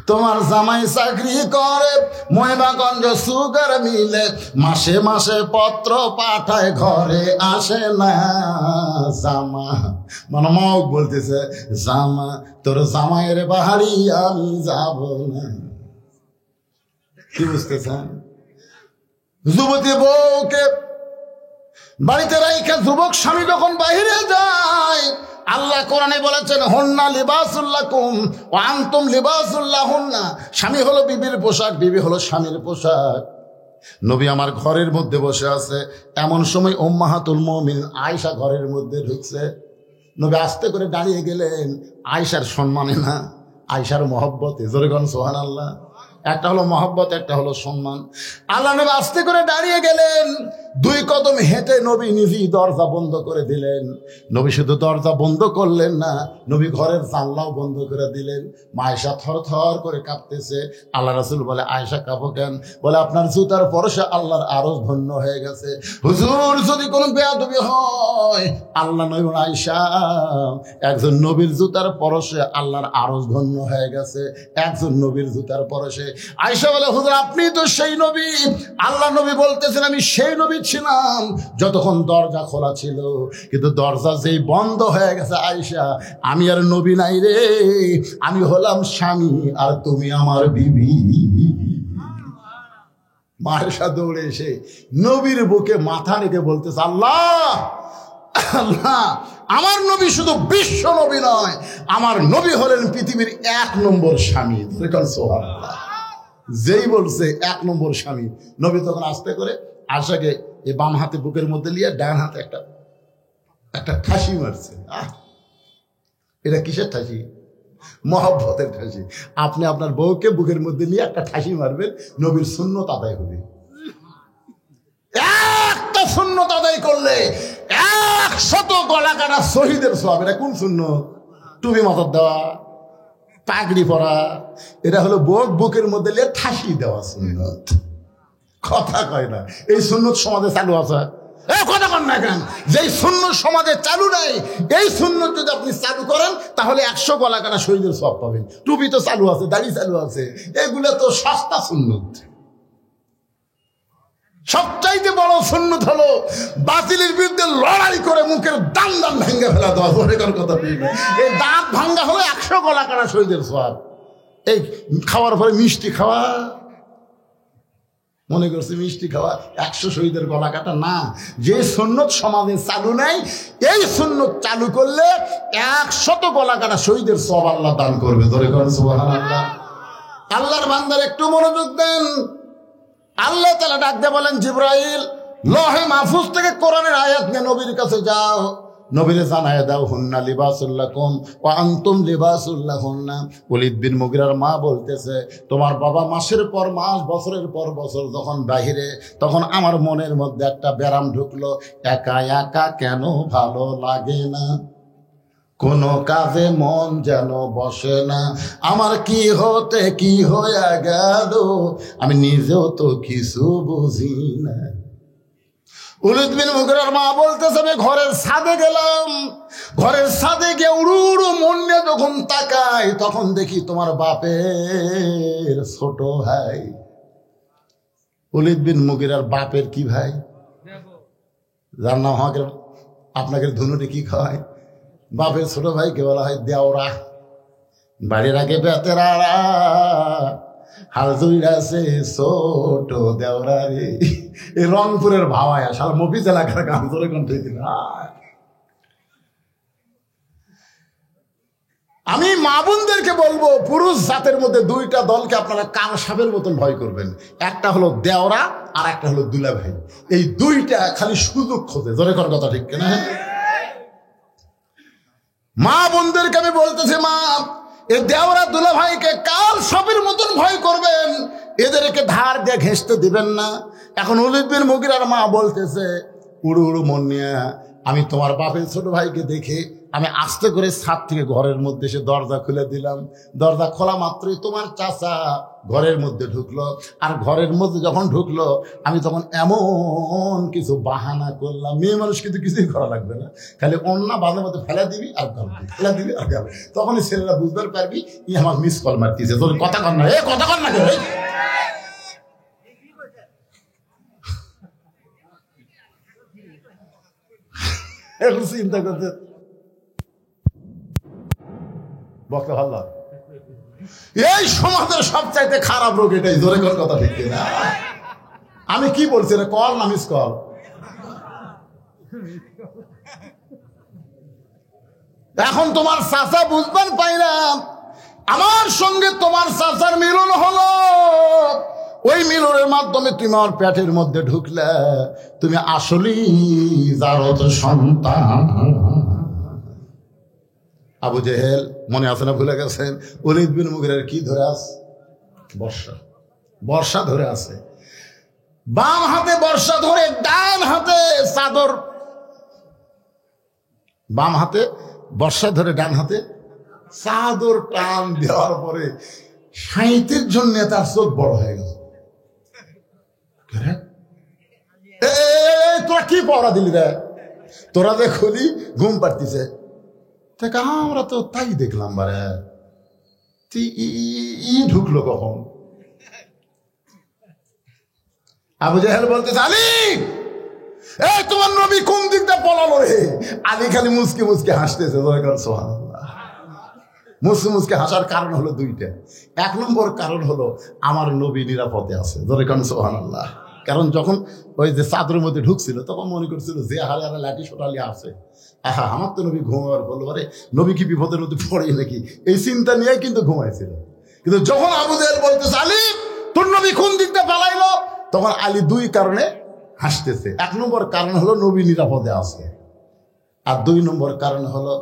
তোমার জামাই চাকরি করে মহিমাগঞ্জ সুগার মিলে, মাসে মাসে পত্র পাঠায় ঘরে আসে না। জামা মানে মগ বলতেছে, জামা তোর জামাইয়ের বাহারি আমি যাব না। কি বুঝতেছেন? যুবতী বউকে বাড়িতে রাইখা যুবক স্বামী যখন বাহিরে যায়, আল্লাহ কোরআনে বলেছেন, হুন্না লিবাসুল লাকুম ওয়া আনতুম লিবাসুল লাহুন্না। স্বামী হলো বিবির পোশাক, বিবি হলো স্বামীর পোশাক। নবী আমার ঘরের মধ্যে বসে আছে, এমন সময় উম্মাহাতুল মুমিনিন আয়েশা ঘরের মধ্যে ঢুকছে। নবী আস্তে করে দাঁড়িয়ে গেলেন, আয়েশার সম্মানে না, আয়েশার মহব্বতে। জোরে বলেন সুবহানাল্লাহ। একটা হলো মহব্বত, একটা হলো সম্মান। আল্লাহ নবী আস্তে করে দাঁড়িয়ে গেলেন, 2 কদম হেঁটে নবী নিজেই দরজা বন্ধ করে দিলেন। নবী শুধু দরজা বন্ধ করলেন না, নবী ঘরের জানলাও বন্ধ করে দিলেন। আয়েশা থরথর করে কাঁপতেছে। আল্লাহ রাসূল বলে, আয়েশা কাঁপো কেন? বলে, আপনার জুতার পরশে আল্লাহর আরশ ধন্য হয়ে গেছে। হুজুর, যদি কোনো বেয়াদবি হয়, আল্লাহ নবী বলে, আয়েশা, একজন নবীর জুতার পরশে আল্লাহর আরশ ধন্য হয়ে গেছে, একজন নবীর জুতার পরশে। আয়েশা বলে, হুজুর আপনি তো সেই নবী। আল্লাহ নবী বলতেছেন, আমি সেই নবী ছিলাম যতক্ষণ দরজা খোলা ছিল, কিন্তু দরজা যেই বন্ধ হয়ে গেছে আয়েশা, আমি আর নবী নাই রে, আমি হলাম স্বামী আর তুমি আমার বিবি। আয়েশা দৌড়ে এসে নবীর বুকে মাথা রেখে বলতেছে, আল্লাহ আল্লাহ, আমার নবী শুধু বিশ্ব নবী নয়, আমার নবী হলেন পৃথিবীর 1 নম্বর স্বামী। সুবহানাল্লাহ। যেই বলছে 1 নম্বর স্বামী, নবী তখন আস্তে করে আয়েশাকে এই বাম হাতে বুকের মধ্যে নিয়ে ডান হাতে একটা ঠাসি মারছে। এটা কিসের ঠাসি? মহব্বতের ঠাসি। আপনি আপনার বউকে বুকের মধ্যে নিয়ে একটা ঠাসি মারবেন, নবীর সুন্নত আদায় হবে। একটা সুন্নত আদায় করলে 100 গলা কাটা শহীদের সওয়াব। এটা কোন সুন্নত? টুপি মাথার দেওয়া, পাগড়ি পরা, এটা হলো বুকের মধ্যে নিয়ে ঠাসি দেওয়া সুন্নত। কথা কয় না, এই সুন্নত সমাজে চালু আছে। কথা কন না কেন? যেই সুন্নত সমাজে চালু নাই, এই সুন্নত যদি আপনি চালু করেন তাহলে 100 গলা কাটা শহীদের সওয়াব পাবেন। টুপি তো চালু আছে, দাড়ি চালু আছে, এগুলো তো সস্তা সুন্নত। সবচাইতে বড় সুন্নত হলো বাতিলের বিরুদ্ধে লড়াই করে মুখের দান ভেঙে ফেলা দেওয়া। কথা, এই দাঁত ভাঙ্গা হলো 100 গলা কাটা শহীদের সওয়াব। এই খাওয়ার পরে মিষ্টি খাওয়া, মনে করছে মিষ্টি খাওয়া 100 শহীদের গলা কাটা না। যে সুন্নত সমাজে চালু নাই, এই সুন্নত চালু করলে 100 গলা কাটা শহীদের সওয়াব আল্লাহ দান করবে। ধরে করেন সুবহানাল্লাহ। আল্লাহর বান্দার একটু মনোযোগ দেন। আল্লাহ তাআলা ডাক দিয়ে বলেন, জিবরাইল লহে মাহফুজ থেকে কোরআনের আয়াত নিয়ে নবীর কাছে যাও, নবীরে জানায় দাও, হুন্না লিবাসুল লাকুম ওয়া আনতুম লিবাসুল লাহুন্না। ওলীদ বিন মুগীরার মা বলতেছে, তোমার বাবা মাসের পর মাস, বছরের পর বছর যখন বাহিরে, তখন আমার মনের মধ্যে একটা ব্যারাম ঢুকলো, একা একা কেন ভালো লাগে না, কোনো কাজে মন যেন বসে না, আমার কি হতে কি হয়ে গেল, আমি নিজেও তো কিছু বুঝি না। ওলীদ বিন মুগীরার মা বলতেছে, আমি ঘরের ছাদে গেলাম, ঘরের ছাদে গিয়ে উড়ু উড়ু মন নিয়ে যখন তাকাই, তখন দেখি তোমার বাপের ছোট ভাই। ওলীদ বিন মুগীরার বাপের কি ভাই? যার নাম আমাকে আপনাকে ধনুটি কি খাওয়ায়, বাপের ছোট ভাইকে বলা হয় দেওরা। বাড়ির আগে বেতেরা হাল আছে ছোট দেওরা রে। এই রংপুরের ভাওয়ায় সারা মফিজ এলাকার গান ধরে কোন ঠিক না। আমি মা বোনদেরকে বলবো, পুরুষ জাতের মধ্যে দুইটা দলকে আপনারা কান সাপের মতন ভয় করবেন। একটা হলো দেওরা আর একটা হলো দুলাভাই। এই দুইটা খালি সুযোগ খোঁজে। জোরে কর কথা ঠিক কিনা? মা বোনদেরকে আমি বলতেছি, মা এই দেওরা দুলাভাইকে কাল সাপের মতন ভয় করবেন, এদেরকে ধার দিয়ে ঘেঁষতে দিবেন না। এখন ওলীদ বিন মুগীরার মা বলতেছে, উড়ু উড়ু মন নিয়া আমি তোমার বাপের ছোট ভাইকে দেখে আমি আস্তে করে ছাদ থেকে ঘরের মধ্যে এসে দরজা খুলে দিলাম। দরজা খোলা মাত্রই তোমার চাচা ঘরের মধ্যে ঢুকলো। আর ঘরের মধ্যে যখন ঢুকলো আমি তখন এমন কিছু বাহানা করলাম, মেয়ে মানুষ কিন্তু কিছুই করা লাগবে না, খালি অন্য বাঁধে মধ্যে ফেলা দিবি আর গাবি, ফেলা দিবি আর গাবি। তখনই ছেলেরা বুঝতে পারবি ই আমার মিস কল মারতেছে। তোর কথা কর না, এ কথা কর না। এখন চিন্তা করতে বক্তা ভাল্লা, এই সমাজের সবচাইতে খারাপ রোগ এটাই। জোরে কোন কথা ঠিক না? আমি কি বলছি রে, কল না মিস কল? এখন তোমার চাচা বুঝবেন পাই না, আমার সঙ্গে তোমার চাচার মিলন হলো। ওই মিলনের মাধ্যমে তুমি আমার পেটের মধ্যে ঢুকলে, তুমি আসলেই জারদ সন্তান। আবু জেহেল মনে আছে না, ভুলে গেছেন? ওলীদ বিন মুগীরার কি ধরে আছে? বর্ষা। বর্ষা ধরে আছে। বাম হাতে বর্ষা ধরে, ডান হাতে চাদর। বাম হাতে বর্ষা ধরে, ডান হাতে চাদর টান দেওয়ার পরে সাঁইতের জন্য তার চোখ বড় হয়ে গেছে। তোরা কি পড়া দিলি রে? তোরা যে খুলি ঘুম পাড়তিছে, আমরা তো তাই দেখলাম। বারে ঢুকলো কখন? আবু জেহেল বলতেছে, আলী এই তোমার নবী কোন দিকটা পলালো রে? আলী খালি মুসকে মুসকে হাসতেছে। মুসকে মুসকে হাসার কারণ হলো দুইটা। এক নম্বর কারণ হলো আমার নবী নিরাপদে আছে। ধরে কারণ সুবহানাল্লাহ। কারণ যখন ওই যে চাদরের মধ্যে ঢুকছিল তখন মনে করছিল যে হারে হারে লাঠি সোটালি আছে, আহা আমার তো নবী ঘুমাবার বললো, আরে নবী কি বিপদের মধ্যে পড়ে নাকি, এই চিন্তা নিয়ে কিন্তু ঘুমাইছিল। কিন্তু যখন আবু জেহেল বলতেছে আলী তোর নবী কোন দিকটা পালাইলো, তখন আলী দুই কারণে হাসতেছে। এক নম্বর কারণ হলো নবী নিরাপদে আছে, আর দুই নম্বর কারণ হলো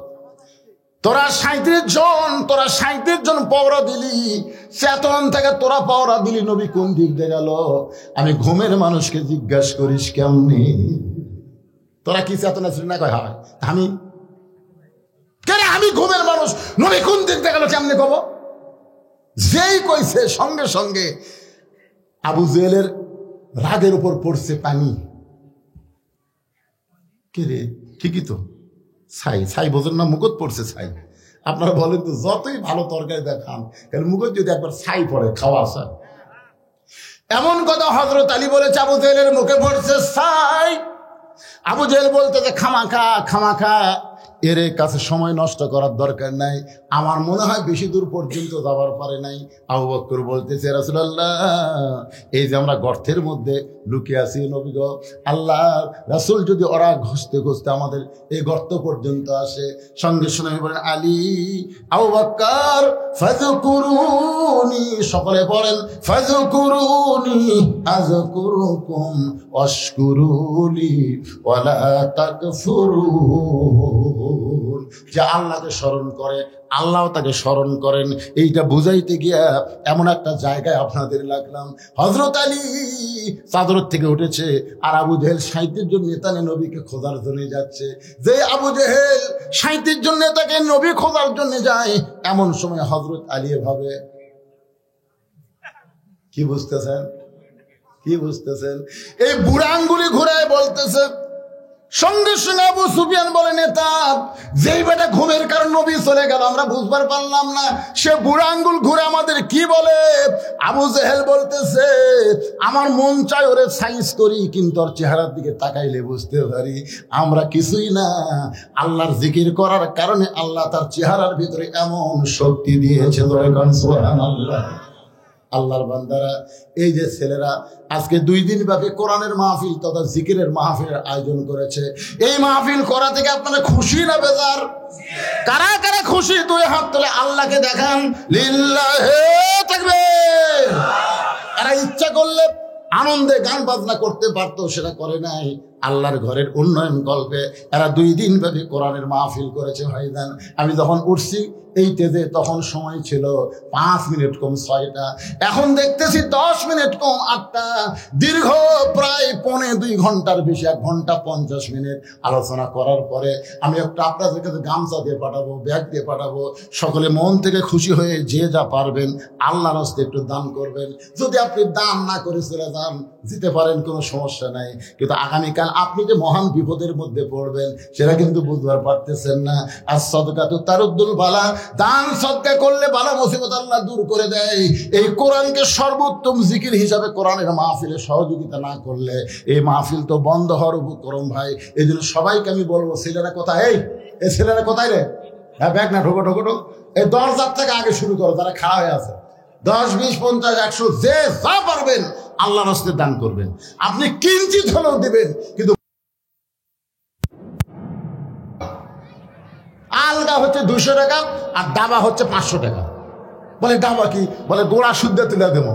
তোরা 37 জন পাওরা দিলি, চেতন থেকে তোরা পাওরা দিলি, নবী কোন দিক দিয়ে গেল? আমি ঘুমের মানুষকে জিজ্ঞাসা করিস কেমনি? তোরা কি চেতনা ছিল না? কয় হয় আমি কেন, আমি ঘুমের মানুষ, নবী কোন দিক দিয়ে গেল কেমনি কব? যেই কইছে সঙ্গে সঙ্গে আবু জেহেলের রাগের উপর পড়ছে পানি। কে রে? ঠিকই তো, ছাই। ছাই বোঝেন না? মুকুট পড়ছে ছাই। আপনারা বলেন তো, যতই ভালো তরকারি দেখান কেন মুকুট যদি একবার ছাই পড়ে খাওয়া আসা। এমন কথা হযরত আলী বলেছে, আবু জেহেলের মুখে পড়ছে ছাই। আবু জেহেল বলতেছে খামাখা খামাখা এর কাছে সময় নষ্ট করার দরকার নাই, আমার মনে হয় বেশি দূর পর্যন্ত যাবার পারে নাই। আবু বকর বলতেছে রাসূলুল্লাহ, এই যে আমরা গর্তের মধ্যে লুকিয়ে আছি নবী গো, আল্লাহ রাসূল যদি ওরা ঘষতে ঘষতে আমাদের এই গর্ত পর্যন্ত আসে, সঙ্গে সঙ্গে বলেন আলী আবু বকর ফাযকুরুনি, সকলে বলেন ফাযকুরুনি আযকুরুকুম ওয়াশকুরুলি ওয়ালা তাকফুরুন। যে আল্লাহকে স্মরণ করে আল্লাহ তাকে স্মরণ করেন, এইটা বুঝাইতে গিয়া এমন একটা জায়গায় আপনাদের লাগলাম। হযরত আলী চাদর থেকে উঠেছে আর আবু জেহেল 37 জন নেতা নবীকে খোঁজার জন্য যাচ্ছে। যে আবু জেহেল 37 জন নেতাকে নবী খোঁজার জন্য যায়, এমন সময় হযরত আলী ভাবে, কি বুঝতেছেন? কি বুঝতেছেন? এই বুড়া আঙ্গুলি ঘুরায় বলতেছে সঙ্গে সঙ্গে আবু সুফিয়ান বলে, নেতা যেই বেটা ঘুমের কারণ নবী চলে গেল আমরা বুঝবার পারলাম না, সে বুড়া আঙ্গুল ঘুরে আমাদের কি বলে। আবু জেহেল বলতেছে, আমার মন চায় ওরে সাইজ করি, কিন্তু ওর চেহারার দিকে তাকাইলে বুঝতে পারি আমরা কিছুই না। আল্লাহর জিকির করার কারণে আল্লাহ তার চেহারার ভিতরে এমন শক্তি দিয়েছে। সুবহানাল্লাহ। আল্লাহর বান্দারা, এই যে ছেলেরা আজকে 2 দিন ব্যাপী কোরআনের মাহফিল তথা জিকিরের মাহফিলের আয়োজন করেছে, এই মাহফিল করা থেকে আপনারা খুশি না বেজার? কারা কারা খুশি 2 হাত তুলে আল্লাহকে দেখান। লিল্লাহি তাকবীর। এরা ইচ্ছা করলে আনন্দে গান বাজনা করতে পারতো, সেটা করে নাই। আল্লাহর ঘরের উন্নয়ন কল্পে এরা 2 দিন ব্যাপী কোরআনের মাহফিল করেছে। ভাইজান, আমি যখন উঠছি এই তেজে তখন সময় ছিল 5 মিনিট কম 6টা, এখন দেখতেছি 10 মিনিট কম 8টা। দীর্ঘ প্রায় 1.25 ঘন্টার বেশি, 1 ঘন্টা 50 মিনিট আলোচনা করার পরে আমি একটা আপনাদের কাছে গামছা দিয়ে পাঠাবো, ব্যাগ দিয়ে পাঠাবো। সকলে মন থেকে খুশি হয়ে যে যা পারবেন আল্লাহর হস্তে একটু দান করবেন। যদি আপনি দান না করে চলে যান, দিতে পারেন, কোনো সমস্যা নাই, কিন্তু আগামীকাল আপনি যে মহান বিপদের মধ্যে পড়বেন সেটা কিন্তু বুঝবার পারতেছেন না। আর সাদকাতু তারুদ্দুল বালা, দান সদকা করলে বালা মুসিবত আল্লাহ দূর করে দেয়। এই কোরআনকে সর্বোত্তম জিকির হিসাবে কোরআনের মাহফিলে সহযোগিতা না করলে এই মাহফিল তো বন্ধ হওয়ার উপক্রম ভাই। এই জন্য সবাইকে আমি বলবো, ছেলেরা কোথায়? এই ছেলেরা কোথায় রে? হ্যাঁ, ব্যাগ না, ঢোকো ঢোকো ঢোক। এই 10 থেকে আগে শুরু করো, যারা খাওয়া হয়ে আছে। 10, 20, 50, 100 যে যা পারবেন আল্লাহর হস্তে দান করবেন। আপনি কিঞ্চিত হলেও দিবেন, কিন্তু আলগা হচ্ছে 200 টাকা আর ডাবা হচ্ছে 500 টাকা। বলে ডাবা কি? বলে গোড়া শুদ্ধ তুলে দেবো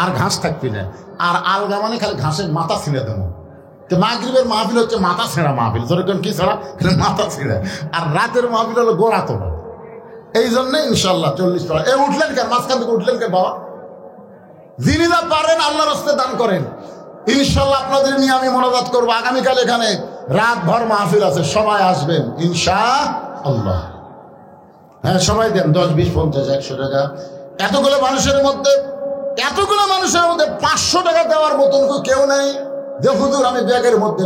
আর ঘাস থাকবি না। আর আলগা মানে খালি ঘাসের মাথা ছিঁড়ে দেবো। তো মাগরিবের মাহফিল হচ্ছে মাথা ছেঁড়া মাহফিল, যেরকম কি ছাড়া মাথা ছিঁড়ে। আর রাতের মাহফিল হলো গোড়া তোলা। এই জন্য ইনশাল্লাহ 40 টাকা। এ উঠলেন কেন? মাঝখান থেকে উঠলেন কেন বাবা? যিনি যা পারেন আল্লাহর হস্তে দান করেন। ইনশাল্লাহ আপনাদের নিয়ে আমি মোনাজাত করবো। আগামীকাল এখানে রাত ভর মাহফিল আছে, সবাই আসবেন ইনশাআল্লাহ। হ্যাঁ, সবাই দেন 10, 20, 50, 100 টাকা। এতগুলো মানুষের মধ্যে 500 টাকা দেওয়ার মতন কেউ নেই যে হুজুর আমি ব্যাগের মধ্যে